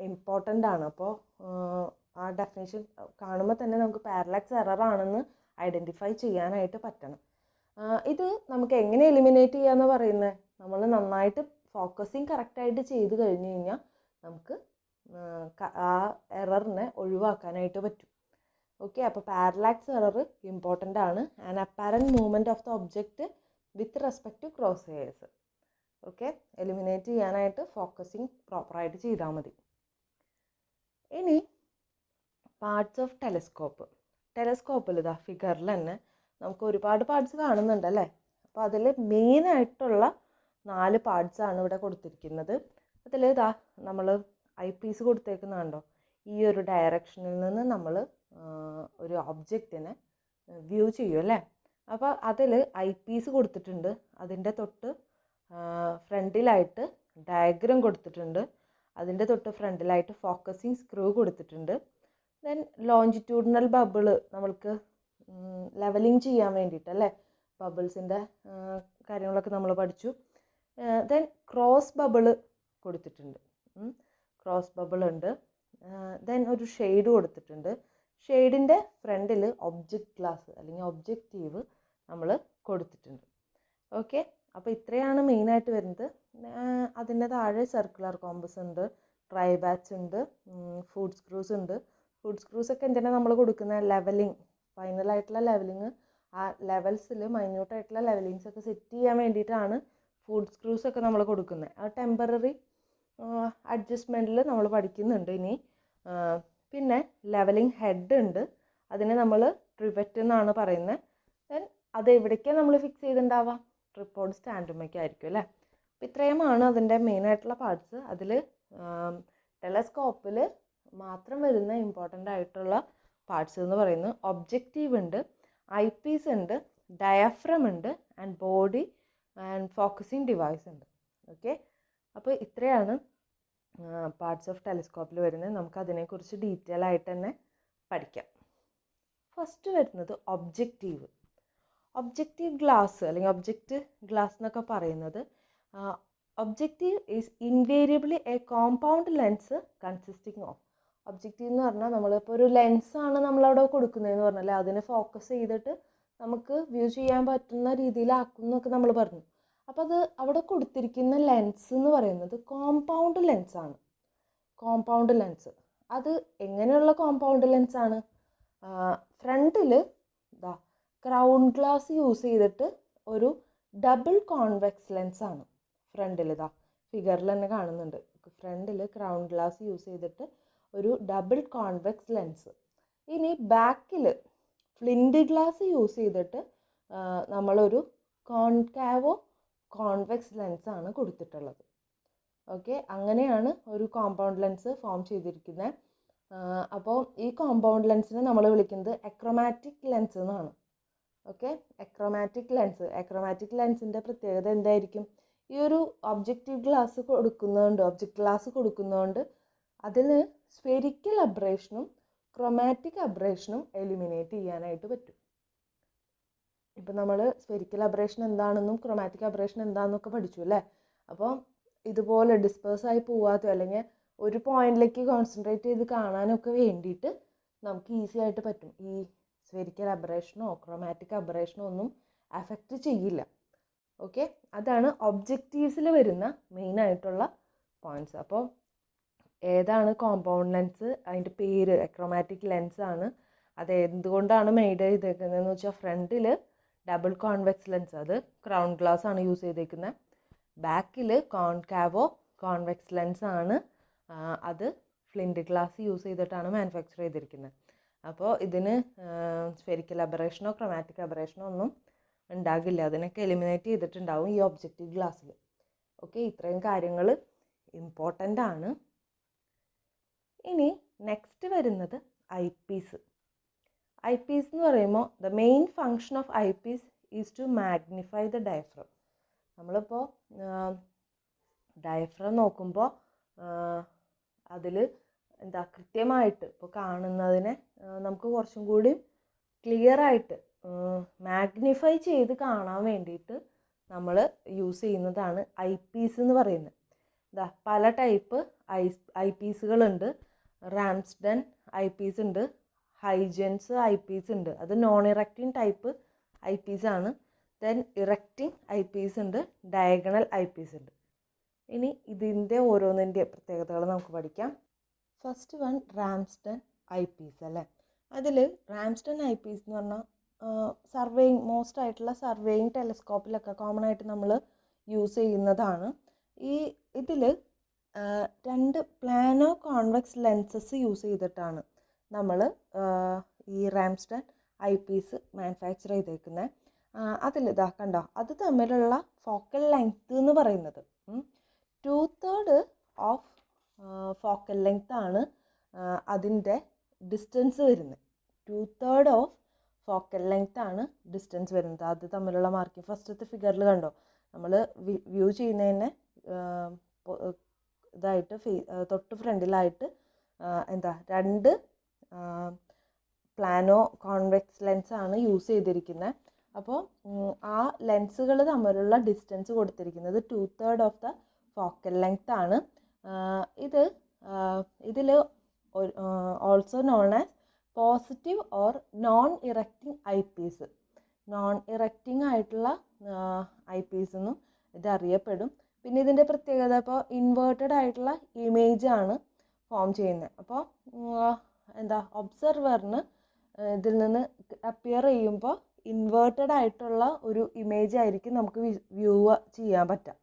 ഇമ്പോർട്ടൻ്റ് ആണ്. അപ്പോൾ ആ ഡെഫിനേഷൻ കാണുമ്പോൾ തന്നെ നമുക്ക് പാരലാക്സ് എറർ ആണെന്ന് ഐഡൻറ്റിഫൈ ചെയ്യാനായിട്ട് പറ്റണം. ഇത് നമുക്ക് എങ്ങനെ എലിമിനേറ്റ് ചെയ്യാമെന്ന് പറയുന്നത്, നമ്മൾ നന്നായിട്ട് ഫോക്കസിങ് കറക്റ്റായിട്ട് ചെയ്ത് കഴിഞ്ഞ് കഴിഞ്ഞാൽ നമുക്ക് ആ എററിനെ ഒഴിവാക്കാനായിട്ട് പറ്റും. ഓക്കെ, അപ്പോൾ പാരലാക്സ് എറർ ഇമ്പോർട്ടൻ്റ് ആണ്. An apparent movement of the object with respect to cross hairs. Okay, eliminate ചെയ്യാനായിട്ട് ഫോക്കസിങ് പ്രോപ്പറായിട്ട് ചെയ്താൽ മതി. ഇനി പാർട്സ് ഓഫ് ടെലസ്കോപ്പിൽ ഇതാ ഫിഗറിൽ തന്നെ നമുക്ക് ഒരുപാട് പാർട്സ് കാണുന്നുണ്ട് അല്ലേ. അപ്പോൾ അതിൽ മെയിനായിട്ടുള്ള 4 പാർട്സാണ് ഇവിടെ കൊടുത്തിരിക്കുന്നത്. അതിൽ ഇതാ നമ്മൾ ഐ പീസ് കൊടുത്തേക്കുന്നതുണ്ടോ, ഈ ഒരു ഡയറക്ഷനിൽ നിന്ന് നമ്മൾ ഒരു ഒബ്ജക്റ്റിനെ വ്യൂ ചെയ്യും അല്ലേ. അപ്പോൾ അതിൽ ഐ പീസ് കൊടുത്തിട്ടുണ്ട്, അതിൻ്റെ തൊട്ട് ഫ്രണ്ടിലായിട്ട് ഡയഗ്രം കൊടുത്തിട്ടുണ്ട്, അതിൻ്റെ തൊട്ട് ഫ്രണ്ടിലായിട്ട് ഫോക്കസിങ് സ്ക്രൂ കൊടുത്തിട്ടുണ്ട്. ദെൻ ലോഞ്ചിറ്റ്യൂഡിനൽ ബബിള് നമ്മൾക്ക് ലെവലിംഗ് ചെയ്യാൻ വേണ്ടിയിട്ട് അല്ലേ, ബബിൾസിൻ്റെ കാര്യങ്ങളൊക്കെ നമ്മൾ പഠിച്ചു. ദെൻ ക്രോസ് ബബിള് കൊടുത്തിട്ടുണ്ട്, ക്രോസ് ബബിൾ ഉണ്ട്. ദെൻ ഒരു ഷെയ്ഡ് കൊടുത്തിട്ടുണ്ട്. ഷെയ്ഡിൻ്റെ ഫ്രണ്ടിൽ ഒബ്ജക്റ്റ് ഗ്ലാസ് അല്ലെങ്കിൽ ഒബ്ജക്റ്റീവ് നമ്മൾ കൊടുത്തിട്ടുണ്ട്. ഓക്കെ, അപ്പോൾ ഇത്രയാണ് മെയിനായിട്ട് വരുന്നത്. അതിൻ്റെ താഴെ സർക്കുലർ കോമ്പസ് ഉണ്ട്, ട്രൈ ബാച്ച് ഉണ്ട്, ഫുഡ് സ്ക്രൂസ് ഉണ്ട്. ഫുഡ് സ്ക്രൂസ് ഒക്കെ എന്തിനാണ് നമ്മൾ കൊടുക്കുന്നത്, ലെവലിംഗ്, ഫൈനലായിട്ടുള്ള ലെവലിംഗ് ആ ലെവൽസിൽ മൈന്യൂട്ടായിട്ടുള്ള ലെവലിങ്സ് ഒക്കെ സെറ്റ് ചെയ്യാൻ വേണ്ടിയിട്ടാണ് ഫുഡ് സ്ക്രൂസ് ഒക്കെ നമ്മൾ കൊടുക്കുന്നത്. ആ ടെമ്പററി അഡ്ജസ്റ്റ്മെൻറ്റിൽ നമ്മൾ പഠിക്കുന്നുണ്ട്. ഇനി പിന്നെ ലെവലിംഗ് ഹെഡ് ഉണ്ട്, അതിനെ നമ്മൾ ട്രിവറ്റ് എന്നാണ് പറയുന്നത്. ദെൻ അത് എവിടേക്കാണ് നമ്മൾ ഫിക്സ് ചെയ്തിട്ടുണ്ടാവുക? ട്രിപ്പോഡ് സ്റ്റാൻഡുമൊക്കെ ആയിരിക്കും അല്ലേ. അപ്പോൾ ഇത്രയുമാണ് അതിൻ്റെ മെയിനായിട്ടുള്ള പാർട്സ്. അതിൽ ടെലസ്കോപ്പിൽ മാത്രം വരുന്ന ഇമ്പോർട്ടൻ്റ് ആയിട്ടുള്ള പാർട്സ് എന്ന് പറയുന്നത് ഒബ്ജക്റ്റീവ് ഉണ്ട്, ഐ പീസ് ഉണ്ട്, ഡയഫ്രം ഉണ്ട്, and body and focusing device ഉണ്ട്. ഓക്കെ, അപ്പോൾ ഇത്രയാണ് പാർട്സ് ഓഫ് ടെലിസ്കോപ്പിൽ വരുന്നത്. നമുക്ക് അതിനെക്കുറിച്ച് ഡീറ്റെയിൽ ആയിട്ട് തന്നെ പഠിക്കാം. ഫസ്റ്റ് വരുന്നത് ഒബ്ജക്റ്റീവ്. ഒബ്ജക്റ്റീവ് ഗ്ലാസ് അല്ലെങ്കിൽ ഒബ്ജക്റ്റ് ഗ്ലാസ് എന്നൊക്കെ പറയുന്നത് objective is invariably A compound lens consisting of. Objective എന്ന് പറഞ്ഞാൽ നമ്മളിപ്പോൾ ഒരു ലെൻസാണ് നമ്മളവിടെ കൊടുക്കുന്നതെന്ന് പറഞ്ഞാൽ അതിനെ ഫോക്കസ് ചെയ്തിട്ട് നമുക്ക് വ്യൂ ചെയ്യാൻ പറ്റുന്ന രീതിയിലാക്കും എന്നൊക്കെ നമ്മൾ പറഞ്ഞു. അപ്പോൾ അത് അവിടെ കൊടുത്തിരിക്കുന്ന ലെൻസ് എന്ന് പറയുന്നത് കോമ്പൗണ്ട് ലെൻസാണ്. കോമ്പൗണ്ട് ലെൻസ് അത് എങ്ങനെയുള്ള കോമ്പൗണ്ട് ലെൻസാണ്? ഫ്രണ്ടിൽ ഇതാ ക്രൗൺ ഗ്ലാസ് യൂസ് ചെയ്തിട്ട് ഒരു ഡബിൾ കോൺവെക്സ് ലെൻസാണ്. ഫ്രണ്ടിൽ ഇതാ ഫിഗറിൽ തന്നെ കാണുന്നുണ്ട്. ഫ്രണ്ടിൽ ക്രൗൺ ഗ്ലാസ് യൂസ് ചെയ്തിട്ട് ഒരു ഡബിൾ കോൺവെക്സ് ലെൻസ്. ഇനി ബാക്കിൽ ഫ്ലിൻറ്റ് ഗ്ലാസ് യൂസ് ചെയ്തിട്ട് നമ്മളൊരു കോൺകാവോ കോൺവെക്സ് ലെൻസാണ് കൊടുത്തിട്ടുള്ളത്. ഓക്കെ, അങ്ങനെയാണ് ഒരു കോമ്പൗണ്ട് ലെൻസ് ഫോം ചെയ്തിരിക്കുന്നത്. അപ്പോൾ ഈ കോമ്പൗണ്ട് ലെൻസിനെ നമ്മൾ വിളിക്കുന്നത് എക്രോമാറ്റിക് ലെൻസ് എന്നാണ്. Okay, achromatic lens. എക്രോമാറ്റിക് ലെൻസിൻ്റെ പ്രത്യേകത എന്തായിരിക്കും? ഈ ഒരു ഒബ്ജക്റ്റ് ഗ്ലാസ് കൊടുക്കുന്നതുകൊണ്ട് അതിന് സ്ഫെരിക്കൽ അബ്രേഷനും ക്രോമാറ്റിക് അബ്രേഷനും എലിമിനേറ്റ് ചെയ്യാനായിട്ട് പറ്റും. ഇപ്പം നമ്മൾ സ്ഫെരിക്കൽ അബ്രേഷൻ എന്താണെന്നും ക്രോമാറ്റിക് അബ്രേഷൻ എന്താണെന്നൊക്കെ പഠിച്ചു അല്ലേ. അപ്പോൾ ഇതുപോലെ ഡിസ്പേഴ്സായി പോവാത്തോ അല്ലെങ്കിൽ ഒരു പോയിന്റിലേക്ക് കോൺസെൻട്രേറ്റ് ചെയ്ത് കാണാനൊക്കെ വേണ്ടിയിട്ട് നമുക്ക് ഈസി ആയിട്ട് പറ്റും. ഈ സ്ഫെരിക്കൽ അബ്രേഷനോ ക്രോമാറ്റിക് അബ്രേഷനോ ഒന്നും അഫക്റ്റ് ചെയ്യില്ല. ഓക്കെ, അതാണ് ഒബ്ജക്റ്റീവ്സിൽ വരുന്ന മെയിനായിട്ടുള്ള പോയിൻറ്റ്സ്. അപ്പോൾ ഏതാണ് കോമ്പൗണ്ട് ലെൻസ്? അതിൻ്റെ പേര് എക്രോമാറ്റിക് ലെൻസ് ആണ്. അത് എന്തുകൊണ്ടാണ് മെയ്ഡ് ചെയ്തേക്കുന്നതെന്ന് വെച്ചാൽ ഫ്രണ്ടിൽ ഡബിൾ കോൺവെക്സ് ലെൻസ്, അത് ക്രൗൺ ഗ്ലാസ് ആണ് യൂസ് ചെയ്തേക്കുന്നത്. ബാക്കിൽ കോൺകാവോ കോൺവെക്സ് ലെൻസ് ആണ്, അത് ഫ്ലിൻറ്റ് ഗ്ലാസ് യൂസ് ചെയ്തിട്ടാണ് മാനുഫാക്ചർ ചെയ്തിരിക്കുന്നത്. അപ്പോൾ ഇതിന് സ്ഫെരിക്കൽ അബറേഷനോ ക്രോമാറ്റിക് അബറേഷനോ ഒന്നും ഉണ്ടാകില്ല. അതിനൊക്കെ എലിമിനേറ്റ് ചെയ്തിട്ടുണ്ടാവും ഈ ഒബ്ജക്റ്റീവ് ഗ്ലാസ്സിൽ. ഓക്കെ, ഇത്രയും കാര്യങ്ങൾ ഇമ്പോർട്ടൻ്റ് ആണ്. ഇനി നെക്സ്റ്റ് വരുന്നത് ഐ പീസ്. ഐ പീസ് എന്ന് പറയുമ്പോൾ the main function of eyepiece is to magnify the diaphragm. നമ്മളിപ്പോൾ ഡയഫ്രം നോക്കുമ്പോൾ അതിൽ എന്താ കൃത്യമായിട്ട് ഇപ്പോൾ കാണുന്നതിനെ നമുക്ക് കുറച്ചും കൂടി ക്ലിയർ ആയിട്ട് മാഗ്നിഫൈ ചെയ്ത് കാണാൻ വേണ്ടിയിട്ട് നമ്മൾ യൂസ് ചെയ്യുന്നതാണ് ഐ പീസ് എന്ന് പറയുന്നത്. ഇതാ പല ടൈപ്പ് ഐ പീസുകളുണ്ട്. റാംസ്ഡൻ ഐ പീസ് ഉണ്ട്, ഹൈജൻസ് ഐ പീസ് ഉണ്ട്. അത് നോൺ ഇറക്റ്റിംഗ് ടൈപ്പ് ഐ പീസാണ്. ദെൻ ഇറക്റ്റിംഗ് ഐ പീസ് ഉണ്ട്, ഡയഗണൽ ഐ പീസ് ഉണ്ട്. ഇനി ഇതിൻ്റെ ഓരോന്നിൻ്റെ പ്രത്യേകതകൾ നമുക്ക് പഠിക്കാം. ഫസ്റ്റ് വൺ റാംസ്ഡൻ ഐ പീസ് അല്ലേ. അതിൽ റാംസ്ഡൻ ഐ പീസ് എന്ന് പറഞ്ഞാൽ മോസ്റ്റ് ആയിട്ടുള്ള സർവേയിങ് ടെലസ്കോപ്പിലൊക്കെ കോമൺ ആയിട്ട് നമ്മൾ യൂസ് ചെയ്യുന്നതാണ്. ഇതിൽ രണ്ട് പ്ലാനോ കോൺവെക്സ് ലെൻസസ് യൂസ് ചെയ്തിട്ടാണ് നമ്മൾ ഈ റാംസ്ഡൻ ഐ പീസ് മാനുഫാക്ചർ ചെയ്തേക്കുന്നത്. അതിലിതാ കണ്ടോ, അത് തമ്മിലുള്ള ഫോക്കൽ ലെങ്ത് എന്ന് പറയുന്നത് 2/3 ഓഫ് ഫോക്കൽ ലെങ്ത് ആണ് അതിൻ്റെ ഡിസ്റ്റൻസ് വരുന്നത്. 2/3 ഓഫ് ഫോക്കൽ ലെങ്ത് ആണ് ഡിസ്റ്റൻസ് വരുന്നത്. അത് തമ്മിലുള്ള മാർക്കിംഗ് ഫസ്റ്റത്തെ ഫിഗറിൽ കണ്ടോ, നമ്മൾ വ്യൂ ചെയ്യുന്നതിനെ ഇതായിട്ട് തൊട്ട് ഫ്രണ്ടിലായിട്ട് എന്താ രണ്ട് പ്ലാനോ കോൺവെക്സ് ലെൻസാണ് യൂസ് ചെയ്തിരിക്കുന്നത്. അപ്പോൾ ആ ലെൻസുകൾ തമ്മിലുള്ള ഡിസ്റ്റൻസ് കൊടുത്തിരിക്കുന്നത് 2/3 ഓഫ് ദ ഫോക്കൽ ലെങ്ത് ആണ്. ഇതിൽ also known as positive or non erecting eyepiece. Non erecting ആയിട്ടുള്ള ഐ പീസ് എന്നും ഇത് അറിയപ്പെടും. പിന്നെ ഇതിൻ്റെ പ്രത്യേകത ഇപ്പോൾ ഇൻവേർട്ടഡ് ആയിട്ടുള്ള ഇമേജ് ആണ് ഫോം ചെയ്യുന്നത്. അപ്പോൾ എന്താ ഒബ്സർവറിന് ഇതിൽ നിന്ന് അപ്പിയർ ചെയ്യുമ്പോൾ ഇൻവേർട്ടഡ് ആയിട്ടുള്ള ഒരു ഇമേജ് ആയിരിക്കും നമുക്ക് വ്യൂ ചെയ്യാൻ പറ്റുക.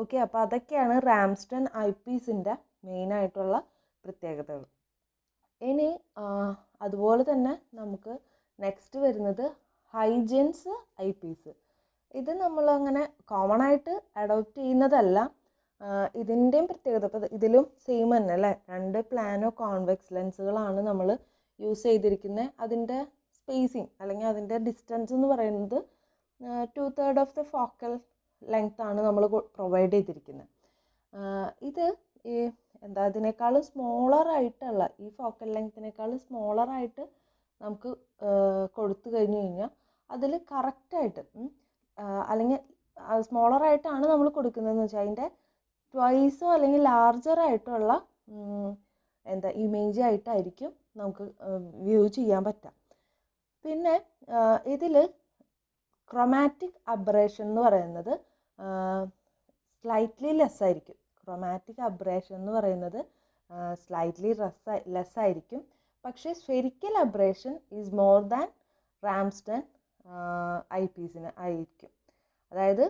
ഓക്കെ, അപ്പോൾ അതൊക്കെയാണ് റാംസ്റ്റൺ ഐ പീസിൻ്റെ മെയിനായിട്ടുള്ള പ്രത്യേകതകൾ. ഇനി അതുപോലെ തന്നെ നമുക്ക് നെക്സ്റ്റ് വരുന്നത് ഹൈജൻസ് ഐ പീസ്. ഇത് നമ്മളങ്ങനെ കോമൺ ആയിട്ട് അഡോപ്റ്റ് ചെയ്യുന്നതല്ല. ഇതിൻ്റെയും പ്രത്യേകത ഇപ്പോൾ ഇതിലും സെയിം തന്നെ അല്ലേ, 2 പ്ലാനോ കോൺവെക്സ് ലെൻസുകളാണ് നമ്മൾ യൂസ് ചെയ്തിരിക്കുന്നത്. അതിൻ്റെ സ്പേസിങ് അല്ലെങ്കിൽ അതിൻ്റെ ഡിസ്റ്റൻസ് എന്ന് പറയുന്നത് 2/3 ഓഫ് ദ ഫോക്കൽ ലെങ്ത് ആണ് നമ്മൾ പ്രൊവൈഡ് ചെയ്തിരിക്കുന്നത്. ഇത് ഈ ഇതിനേക്കാളും സ്മോളറായിട്ടുള്ള ഈ ഫോക്കൽ ലെങ്ത്തിനേക്കാളും സ്മോളറായിട്ട് നമുക്ക് കൊടുത്തു കഴിഞ്ഞ് കഴിഞ്ഞാൽ അതിൽ കറക്റ്റായിട്ട് അല്ലെങ്കിൽ സ്മോളറായിട്ടാണ് നമ്മൾ കൊടുക്കുന്നതെന്ന് വെച്ചാൽ അതിൻ്റെ ട്വൈസോ അല്ലെങ്കിൽ ലാർജറായിട്ടുള്ള ഇമേജ് ആയിട്ടായിരിക്കും നമുക്ക് വ്യൂ ചെയ്യാൻ പറ്റുക. പിന്നെ ഇതിൽ ക്രൊമാറ്റിക് അബ്രേഷൻ എന്ന് പറയുന്നത് സ്ലൈറ്റ്ലി ലെസ് ആയിരിക്കും. ക്രൊമാറ്റിക് അബ്രേഷൻ എന്ന് പറയുന്നത് സ്ലൈറ്റ്ലി ലെസ് ആയിരിക്കും. പക്ഷേ spherical aberration is more than Ramsden eye പീസിന് ആയിരിക്കും. അതായത്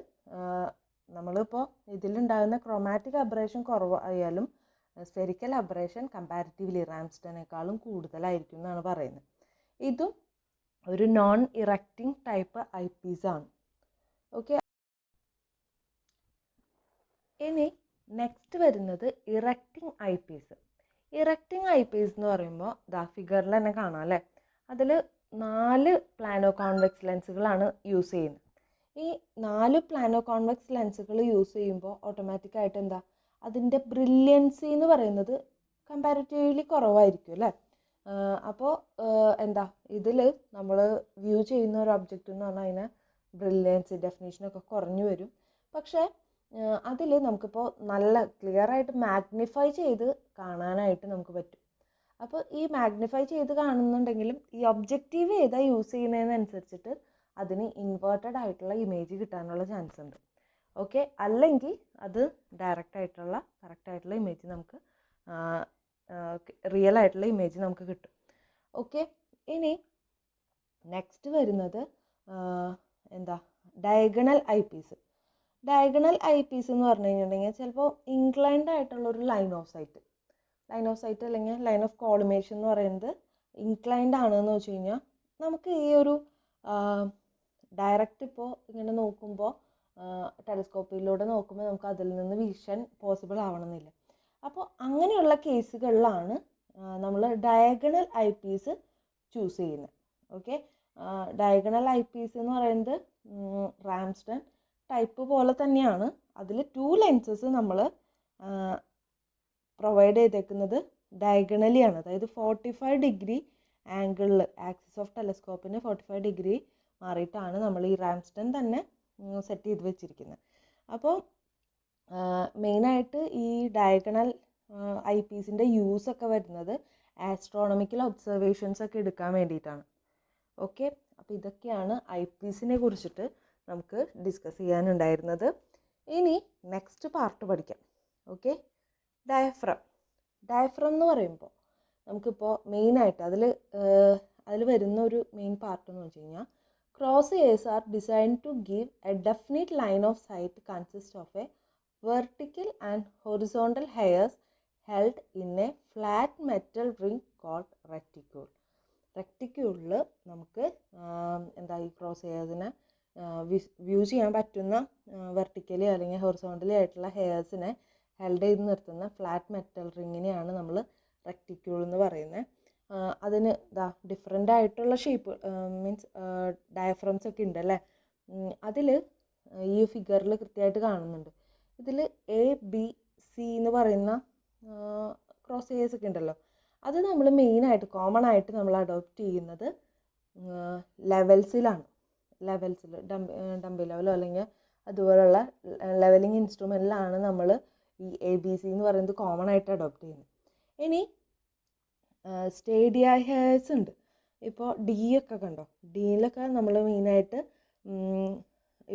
നമ്മളിപ്പോൾ ഇതിലുണ്ടാകുന്ന ക്രൊമാറ്റിക് അബ്രേഷൻ കുറവായാലും സ്ഫെറിക്കൽ അബ്രേഷൻ കമ്പാരിറ്റീവ്ലി റാംസ്റ്റണിനേക്കാളും കൂടുതലായിരിക്കും എന്നാണ് പറയുന്നത്. ഇതും ഒരു നോൺ ഇറക്റ്റിംഗ് ടൈപ്പ് ഐ പീസാണ്. ഓക്കെ, ഇനി നെക്സ്റ്റ് വരുന്നത് erecting eyepiece. Erecting eyepiece എന്ന് പറയുമ്പോൾ ഫിഗറിൽ തന്നെ കാണാം അല്ലേ, അതിൽ 4 പ്ലാനോ കോൺവെക്സ് ലെൻസുകളാണ് യൂസ് ചെയ്യുന്നത്. ഈ 4 പ്ലാനോ കോൺവെക്സ് ലെൻസുകൾ യൂസ് ചെയ്യുമ്പോൾ ഓട്ടോമാറ്റിക്കായിട്ട് അതിൻ്റെ ബ്രില്യൻസി എന്ന് പറയുന്നത് കമ്പാരിറ്റീവ്ലി കുറവായിരിക്കും അല്ലേ. അപ്പോൾ ഇതിൽ നമ്മൾ വ്യൂ ചെയ്യുന്ന ഒരു ഒബ്ജക്റ്റ് എന്ന് പറഞ്ഞാൽ അതിന് ബ്രില്യൻസി ഡെഫിനേഷനൊക്കെ കുറഞ്ഞു വരും. പക്ഷേ അതിൽ നമുക്കിപ്പോൾ നല്ല ക്ലിയർ ആയിട്ട് മാഗ്നിഫൈ ചെയ്ത് കാണാനായിട്ട് നമുക്ക് പറ്റും. അപ്പോൾ ഈ മാഗ്നിഫൈ ചെയ്ത് കാണുന്നുണ്ടെങ്കിലും ഈ ഒബ്ജക്റ്റീവ് ഏതാ യൂസ് ചെയ്യുന്നതിനനുസരിച്ചിട്ട് അതിന് ഇൻവേർട്ടഡ് ആയിട്ടുള്ള ഇമേജ് കിട്ടാനുള്ള ചാൻസ് ഉണ്ട്. ഓക്കെ, അല്ലെങ്കിൽ അത് കറക്റ്റായിട്ടുള്ള ഇമേജ് നമുക്ക് റിയൽ ആയിട്ടുള്ള ഇമേജ് നമുക്ക് കിട്ടും. ഓക്കെ, ഇനി നെക്സ്റ്റ് വരുന്നത് diagonal eyepiece. Diagonal eyepiece എന്ന് പറഞ്ഞു കഴിഞ്ഞിട്ടുണ്ടെങ്കിൽ ചിലപ്പോൾ ഇൻക്ലൈൻഡ് ആയിട്ടുള്ളൊരു ലൈൻ ഓഫ് സൈറ്റ് അല്ലെങ്കിൽ ലൈൻ ഓഫ് കോളിമേഷൻ എന്ന് പറയുന്നത് ഇൻക്ലൈൻഡ് ആണെന്ന് വെച്ച് കഴിഞ്ഞാൽ നമുക്ക് ഈ ഒരു ഡയറക്റ്റ് ഇപ്പോൾ ഇങ്ങനെ നോക്കുമ്പോൾ ടെലിസ്കോപ്പിലൂടെ നോക്കുമ്പോൾ നമുക്ക് അതിൽ നിന്ന് വിഷൻ പോസിബിൾ ആവണമെന്നില്ല. അപ്പോൾ അങ്ങനെയുള്ള കേസുകളിലാണ് നമ്മൾ ഡയഗണൽ ഐ പീസ് ചൂസ് ചെയ്യുന്നത്. ഓക്കെ, ഡയഗണൽ ഐ പീസ് എന്ന് പറയുന്നത് റാംസ്റ്റൺ ടൈപ്പ് പോലെ തന്നെയാണ്. അതിൽ 2 ലെൻസസ് നമ്മൾ പ്രൊവൈഡ് ചെയ്തേക്കുന്നത് ഡയഗണലി ആണ്. അതായത് 45 ഡിഗ്രി ആംഗിളിൽ ആക്സിസ് ഓഫ് ടെലസ്കോപ്പിന് 45 ഡിഗ്രി മാറിയിട്ടാണ് നമ്മൾ ഈ റാംസ്റ്റൺ തന്നെ സെറ്റ് ചെയ്ത് വെച്ചിരിക്കുന്നത്. അപ്പോൾ മെയിനായിട്ട് ഈ ഡയഗണൽ ഐ പീസിൻ്റെ യൂസൊക്കെ വരുന്നത് ആസ്ട്രോണമിക്കൽ ഒബ്സർവേഷൻസ് ഒക്കെ എടുക്കാൻ വേണ്ടിയിട്ടാണ്. ഓക്കെ, അപ്പോൾ ഇതൊക്കെയാണ് ഐ പീസിനെ കുറിച്ചിട്ട് നമുക്ക് ഡിസ്കസ് ചെയ്യാനുണ്ടായിരുന്നത്. ഇനി നെക്സ്റ്റ് പാർട്ട് പഠിക്കാം. ഓക്കെ, ഡയഫ്രം എന്ന് പറയുമ്പോൾ നമുക്കിപ്പോൾ മെയിനായിട്ട് അതിൽ വരുന്ന ഒരു മെയിൻ പാർട്ട് എന്ന് വെച്ച് കഴിഞ്ഞാൽ cross hairs are designed to give a definite line of sight consist of a vertical and horizontal hairs held in a flat metal ring called reticule. റെക്റ്റിക്യൂളിൽ നമുക്ക് ഈ ക്രോസ് എയേഴ്സിനെ വ്യൂ ചെയ്യാൻ പറ്റുന്ന വെർട്ടിക്കലി അല്ലെങ്കിൽ horizontally ആയിട്ടുള്ള ഹെയർസിനെ ഹെൽഡ് ചെയ്ത് നിർത്തുന്ന flat metal റിങ്ങിനെയാണ് നമ്മൾ റെക്റ്റിക്യൂൾ എന്ന് പറയുന്നത്. അതിന് ഡിഫറെൻ്റ് ആയിട്ടുള്ള ഷേപ്പ് മീൻസ് ഡയഫ്രംസ് ഒക്കെ ഉണ്ടല്ലേ. അതിൽ ഈ ഫിഗറിൽ കൃത്യമായിട്ട് കാണുന്നുണ്ട്. ഇതിൽ ABC എന്ന് പറയുന്ന ക്രോസ് എയേഴ്സ് ഒക്കെ ഉണ്ടല്ലോ, അത് നമ്മൾ മെയിനായിട്ട് കോമൺ ആയിട്ട് നമ്മൾ അഡോപ്റ്റ് ചെയ്യുന്നത് ലെവൽസിൽ ഡംബി ലെവലോ അല്ലെങ്കിൽ അതുപോലുള്ള ലെവലിംഗ് ഇൻസ്ട്രുമെൻറ്റിലാണ് നമ്മൾ ഈ ABC എന്ന് പറയുന്നത് കോമൺ ആയിട്ട് അഡോപ്റ്റ് ചെയ്യുന്നത്. ഇനി സ്റ്റേഡിയ ഹെയർസ് ഉണ്ട്. ഇപ്പോൾ D ഒക്കെ കണ്ടോ, ഡിയിലൊക്കെ നമ്മൾ മെയിനായിട്ട്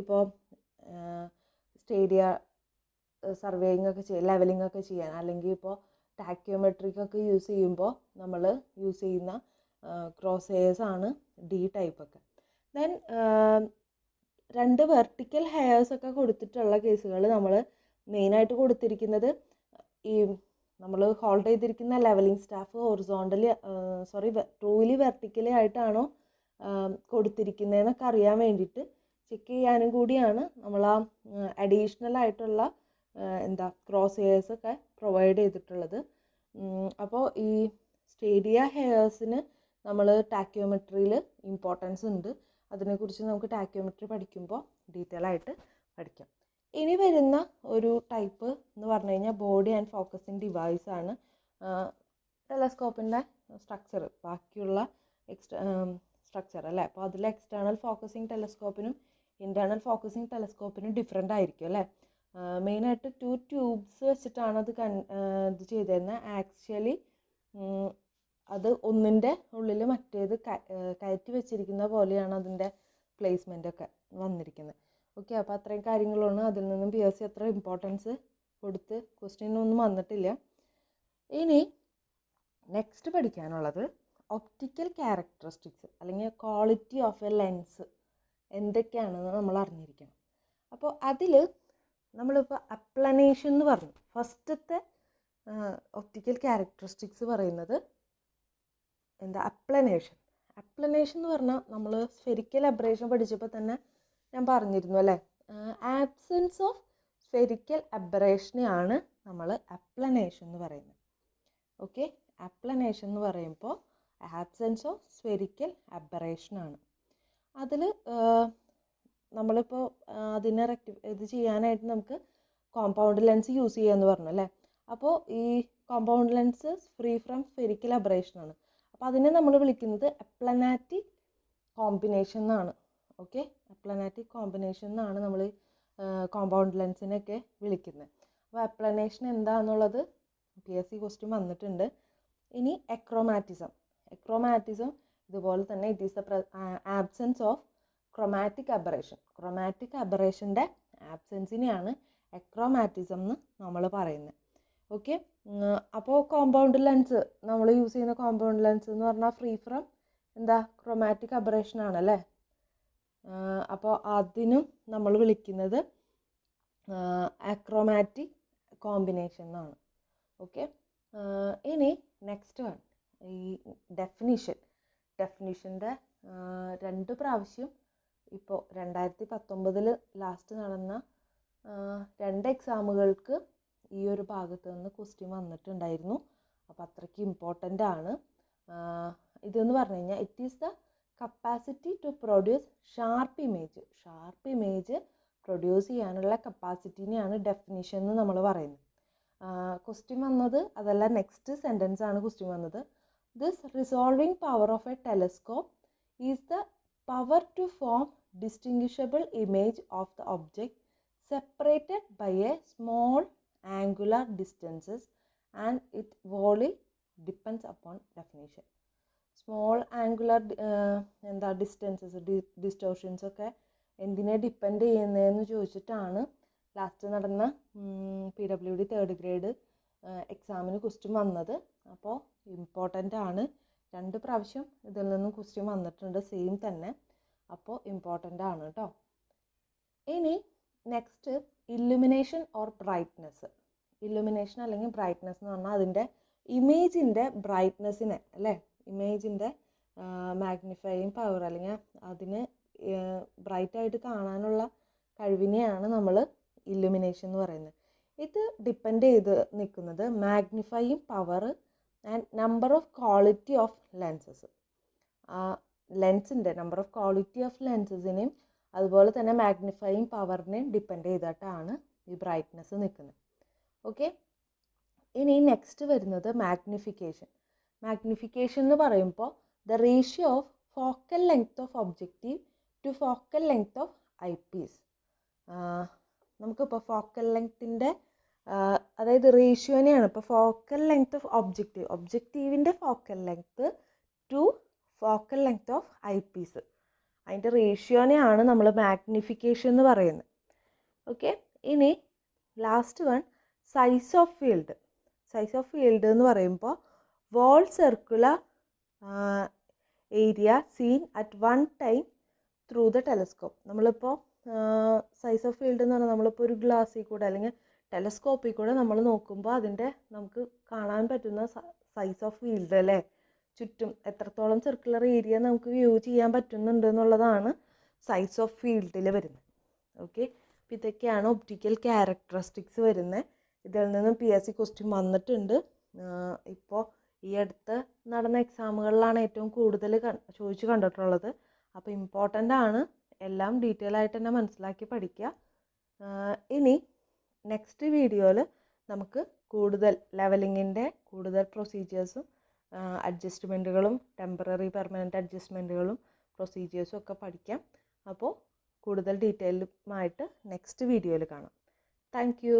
ഇപ്പോൾ സ്റ്റേഡിയ സർവേയിങ് ഒക്കെ ലെവലിംഗ് ഒക്കെ ചെയ്യാൻ അല്ലെങ്കിൽ ഇപ്പോൾ ടാക്യോമെട്രിക് ഒക്കെ യൂസ് ചെയ്യുമ്പോൾ നമ്മൾ യൂസ് ചെയ്യുന്ന ക്രോസ് എയേഴ്സ് ആണ് D ടൈപ്പൊക്കെ. ദെൻ 2 വെർട്ടിക്കൽ ഹെയർസൊക്കെ കൊടുത്തിട്ടുള്ള കേസുകൾ നമ്മൾ മെയിനായിട്ട് കൊടുത്തിരിക്കുന്നത് ഈ നമ്മൾ ഹോൾഡ് ചെയ്തിരിക്കുന്ന levelling staff horizontally truly vertically ആയിട്ടാണോ കൊടുത്തിരിക്കുന്നതെന്നൊക്കെ അറിയാൻ വേണ്ടിയിട്ട് ചെക്ക് ചെയ്യാനും കൂടിയാണ് നമ്മൾ ആ അഡീഷണൽ ആയിട്ടുള്ള ക്രോസ് ഹെയർസൊക്കെ പ്രൊവൈഡ് ചെയ്തിട്ടുള്ളത്. അപ്പോൾ ഈ സ്റ്റേഡിയ ഹെയർസിന് നമ്മൾ ടാക്യോമെട്രിയിൽ ഇമ്പോർട്ടൻസ് ഉണ്ട്. അതിനെക്കുറിച്ച് നമുക്ക് ടാക്യോമെട്രി പഠിക്കുമ്പോൾ ഡീറ്റെയിൽ ആയിട്ട് പഠിക്കാം. ഇനി വരുന്ന ഒരു ടൈപ്പ് എന്ന് പറഞ്ഞു കഴിഞ്ഞാൽ ബോഡി ആൻഡ് ഫോക്കസിങ് ഡിവൈസ് ആണ്. ടെലസ്കോപ്പിൻ്റെ സ്ട്രക്ചർ ബാക്കിയുള്ള സ്ട്രക്ചർ അല്ലേ. അപ്പോൾ അതിൽ എക്സ്റ്റേണൽ ഫോക്കസിങ് ടെലസ്കോപ്പിനും ഇൻറ്റേർണൽ ഫോക്കസിങ് ടെലസ്കോപ്പിനും ഡിഫറെൻ്റ് ആയിരിക്കും അല്ലേ. മെയിനായിട്ട് 2 ട്യൂബ്സ് വെച്ചിട്ടാണ് അത് ഇത് ചെയ്തിരുന്നത്. ആക്ച്വലി അത് ഒന്നിൻ്റെ ഉള്ളിൽ മറ്റേത് കയറ്റി വെച്ചിരിക്കുന്ന പോലെയാണ് അതിൻ്റെ പ്ലേസ്മെൻ്റ് ഒക്കെ വന്നിരിക്കുന്നത്. ഓക്കെ, അപ്പോൾ അത്രയും കാര്യങ്ങളാണ്. അതിൽ നിന്നും PSC അത്ര ഇമ്പോർട്ടൻസ് കൊടുത്ത് ക്വസ്റ്റ്യനൊന്നും വന്നിട്ടില്ല. ഇനി നെക്സ്റ്റ് പഠിക്കാനുള്ളത് ഒപ്റ്റിക്കൽ ക്യാരക്ടറിസ്റ്റിക്സ് അല്ലെങ്കിൽ ക്വാളിറ്റി ഓഫ് എ ലെൻസ് എന്തൊക്കെയാണെന്ന് നമ്മൾ അറിഞ്ഞിരിക്കണം. അപ്പോൾ അതിൽ നമ്മളിപ്പോൾ അപ്ലനേഷൻ എന്ന് പറഞ്ഞു. ഫസ്റ്റത്തെ ഒപ്റ്റിക്കൽ ക്യാരക്ടറിസ്റ്റിക്സ് പറയുന്നത് അപ്ലനേഷൻ എന്ന് പറഞ്ഞാൽ നമ്മൾ സ്ഫെറിക്കൽ അബ്രേഷൻ പഠിച്ചപ്പോൾ തന്നെ ഞാൻ പറഞ്ഞിരുന്നു അല്ലേ. ആബ്സെൻസ് ഓഫ് സ്ഫെറിക്കൽ അബ്രേഷനെയാണ് നമ്മൾ അപ്ലനേഷൻ എന്ന് പറയുന്നത്. ഓക്കെ, അപ്ലനേഷൻ എന്ന് പറയുമ്പോൾ ആബ്സെൻസ് ഓഫ് സ്ഫെറിക്കൽ അബ്രേഷനാണ്. അതിൽ നമ്മളിപ്പോൾ അതിനെ ഇത് ചെയ്യാനായിട്ട് നമുക്ക് കോമ്പൗണ്ട് ലെൻസ് യൂസ് ചെയ്യാമെന്ന് പറഞ്ഞു അല്ലേ. അപ്പോൾ ഈ compound lens free from spherical അബ്രേഷനാണ്. അപ്പോൾ അതിനെ നമ്മൾ വിളിക്കുന്നത് അപ്ലനാറ്റിക് കോമ്പിനേഷൻ എന്നാണ്. ഓക്കെ, അപ്ലനാറ്റിക് കോമ്പിനേഷൻ എന്നാണ് നമ്മൾ കോമ്പൗണ്ട് ലെൻസിനൊക്കെ വിളിക്കുന്നത്. അപ്പോൾ അപ്ലനേഷൻ എന്താണെന്നുള്ളത് PSC ക്വസ്റ്റ്യൻ വന്നിട്ടുണ്ട്. ഇനി എക്രോമാറ്റിസം ഇതുപോലെ തന്നെ it is the absence of chromatic aberration. Chromatic അബറേഷൻ്റെ ആബ്സെൻസിനെയാണ് എക്രോമാറ്റിസം എന്ന് നമ്മൾ പറയുന്നത്. ഓക്കെ, അപ്പോൾ കോമ്പൗണ്ട് ലെൻസ് നമ്മൾ യൂസ് ചെയ്യുന്ന കോമ്പൗണ്ട് ലെൻസ് എന്ന് പറഞ്ഞാൽ ഫ്രീ ഫ്രം ക്രൊമാറ്റിക് അബറേഷൻ ആണല്ലേ. അപ്പോൾ അതിനും നമ്മൾ വിളിക്കുന്നത് അക്രോമാറ്റിക് കോമ്പിനേഷൻ എന്നാണ്. ഓക്കെ, ഇനി നെക്സ്റ്റ് വൺ ഈ ഡെഫിനിഷൻ്റെ 2 പ്രാവശ്യം ഇപ്പോൾ 2019 ലാസ്റ്റ് നടന്ന 2 എക്സാമുകൾക്ക് ഈ ഒരു ഭാഗത്ത് നിന്ന് ക്വസ്റ്റ്യൻ വന്നിട്ടുണ്ടായിരുന്നു. അപ്പോൾ അത്രയ്ക്ക് ഇമ്പോർട്ടൻ്റ് ആണ്. ഇതെന്ന് പറഞ്ഞു കഴിഞ്ഞാൽ it is the capacity to produce sharp image produce ചെയ്യാനുള്ള കപ്പാസിറ്റിനെയാണ് ഡെഫിനിഷൻ എന്ന് നമ്മൾ പറയുന്നത്. ക്വസ്റ്റ്യൻ വന്നത് അതല്ല, നെക്സ്റ്റ് സെൻറ്റൻസ് ആണ് ക്വസ്റ്റ്യൻ വന്നത്. This resolving power of a telescope is the power to form distinguishable image of the object separated by a small angular distances and it wholly depends upon definition. Small angular distances distortions ഒക്കെ എന്തിനെ depend ചെയ്യുന്നതെന്ന് ചോദിച്ചിട്ടാണ് last നടന്ന PWD 3rd grade എക്സാമിന് question വന്നത്. അപ്പോൾ important ആണ്. 2 പ്രാവശ്യം ഇതിൽ നിന്നും ക്വസ്റ്റ്യൻ വന്നിട്ടുണ്ട് സെയിം തന്നെ. അപ്പോൾ ഇമ്പോർട്ടൻ്റ് ആണ് കേട്ടോ. ഇനി next illumination or brightness. Illumination അല്ലെങ്കിൽ ബ്രൈറ്റ്നെസ് എന്ന് പറഞ്ഞാൽ അതിൻ്റെ ഇമേജിൻ്റെ ബ്രൈറ്റ്നെസ്സിനെ അല്ലേ, ഇമേജിൻ്റെ മാഗ്നിഫൈയിങ് പവർ അല്ലെങ്കിൽ അതിന് ബ്രൈറ്റായിട്ട് കാണാനുള്ള കഴിവിനെയാണ് നമ്മൾ ഇല്ലുമിനേഷൻ എന്ന് പറയുന്നത്. ഇത് ഡിപ്പെൻഡ് ചെയ്ത് നിൽക്കുന്നത് magnifying power and number of quality of lenses. ലെൻസിൻ്റെ നമ്പർ ഓഫ് ക്വാളിറ്റി ഓഫ് ലെൻസസിനെയും അതുപോലെ തന്നെ മാഗ്നിഫൈയിങ് പവറിനെയും ഡിപ്പെൻഡ് ചെയ്തിട്ടാണ് ഈ ബ്രൈറ്റ്നെസ് നിൽക്കുന്നത്. ഓക്കെ, ഇനി നെക്സ്റ്റ് വരുന്നത് മാഗ്നിഫിക്കേഷൻ എന്ന് പറയുമ്പോൾ the ratio of focal length of objective to focal length of eyepiece. നമുക്കിപ്പോൾ ഫോക്കൽ ലെങ്ത്തിൻ്റെ അതായത് റേഷ്യോനെയാണ് ഇപ്പോൾ ഫോക്കൽ ലെങ്ത് ഓഫ് ഒബ്ജക്റ്റീവിൻ്റെ focal length to focal length of eyepiece, അതിൻ്റെ റേഷ്യോനെയാണ് നമ്മൾ മാഗ്നിഫിക്കേഷൻ എന്ന് പറയുന്നത്. ഓക്കെ, ഇനി last one size of field എന്ന് പറയുമ്പോൾ wall circular area seen at one time through the telescope. നമ്മളിപ്പോൾ സൈസ് ഓഫ് ഫീൽഡ് എന്ന് പറഞ്ഞാൽ നമ്മളിപ്പോൾ ഒരു ഗ്ലാസ്സിൽ കൂടെ അല്ലെങ്കിൽ ടെലസ്കോപ്പിൽ കൂടെ നമ്മൾ നോക്കുമ്പോൾ അതിൻ്റെ നമുക്ക് കാണാൻ പറ്റുന്ന സൈസ് ഓഫ് ഫീൽഡ് അല്ലേ, ചുറ്റും എത്രത്തോളം സർക്കുലർ ഏരിയ നമുക്ക് വ്യൂ ചെയ്യാൻ പറ്റുന്നുണ്ട് എന്നുള്ളതാണ് സൈസ് ഓഫ് ഫീൽഡിൽ വരുന്നത്. ഓക്കെ, അപ്പോൾ ഇതൊക്കെയാണ് ഒപ്റ്റിക്കൽ ക്യാരക്ടറിസ്റ്റിക്സ് വരുന്നത്. ഇതിൽ നിന്ന് PSC ക്വസ്റ്റ്യൻ വന്നിട്ടുണ്ട്. ഇപ്പോൾ ഈ അടുത്ത് നടന്ന എക്സാമുകളിലാണ് ഏറ്റവും കൂടുതൽ ചോദിച്ചു കണ്ടിട്ടുള്ളത്. അപ്പോൾ ഇമ്പോർട്ടൻ്റ് ആണ്, എല്ലാം ഡീറ്റെയിൽ ആയിട്ട് തന്നെ മനസ്സിലാക്കി പഠിക്കുക. ഇനി നെക്സ്റ്റ് വീഡിയോയിൽ നമുക്ക് കൂടുതൽ ലെവലിങ്ങിൻ്റെ കൂടുതൽ പ്രൊസീജിയേഴ്സും അഡ്ജസ്റ്റ്മെൻറ്റുകളും ടെമ്പററി പെർമനൻറ്റ് അഡ്ജസ്റ്റ്മെൻറ്റുകളും പ്രൊസീജിയേഴ്സും ഒക്കെ പഠിക്കാം. അപ്പോൾ കൂടുതൽ ഡീറ്റെയിലുമായിട്ട് നെക്സ്റ്റ് വീഡിയോയിൽ കാണാം. Thank you.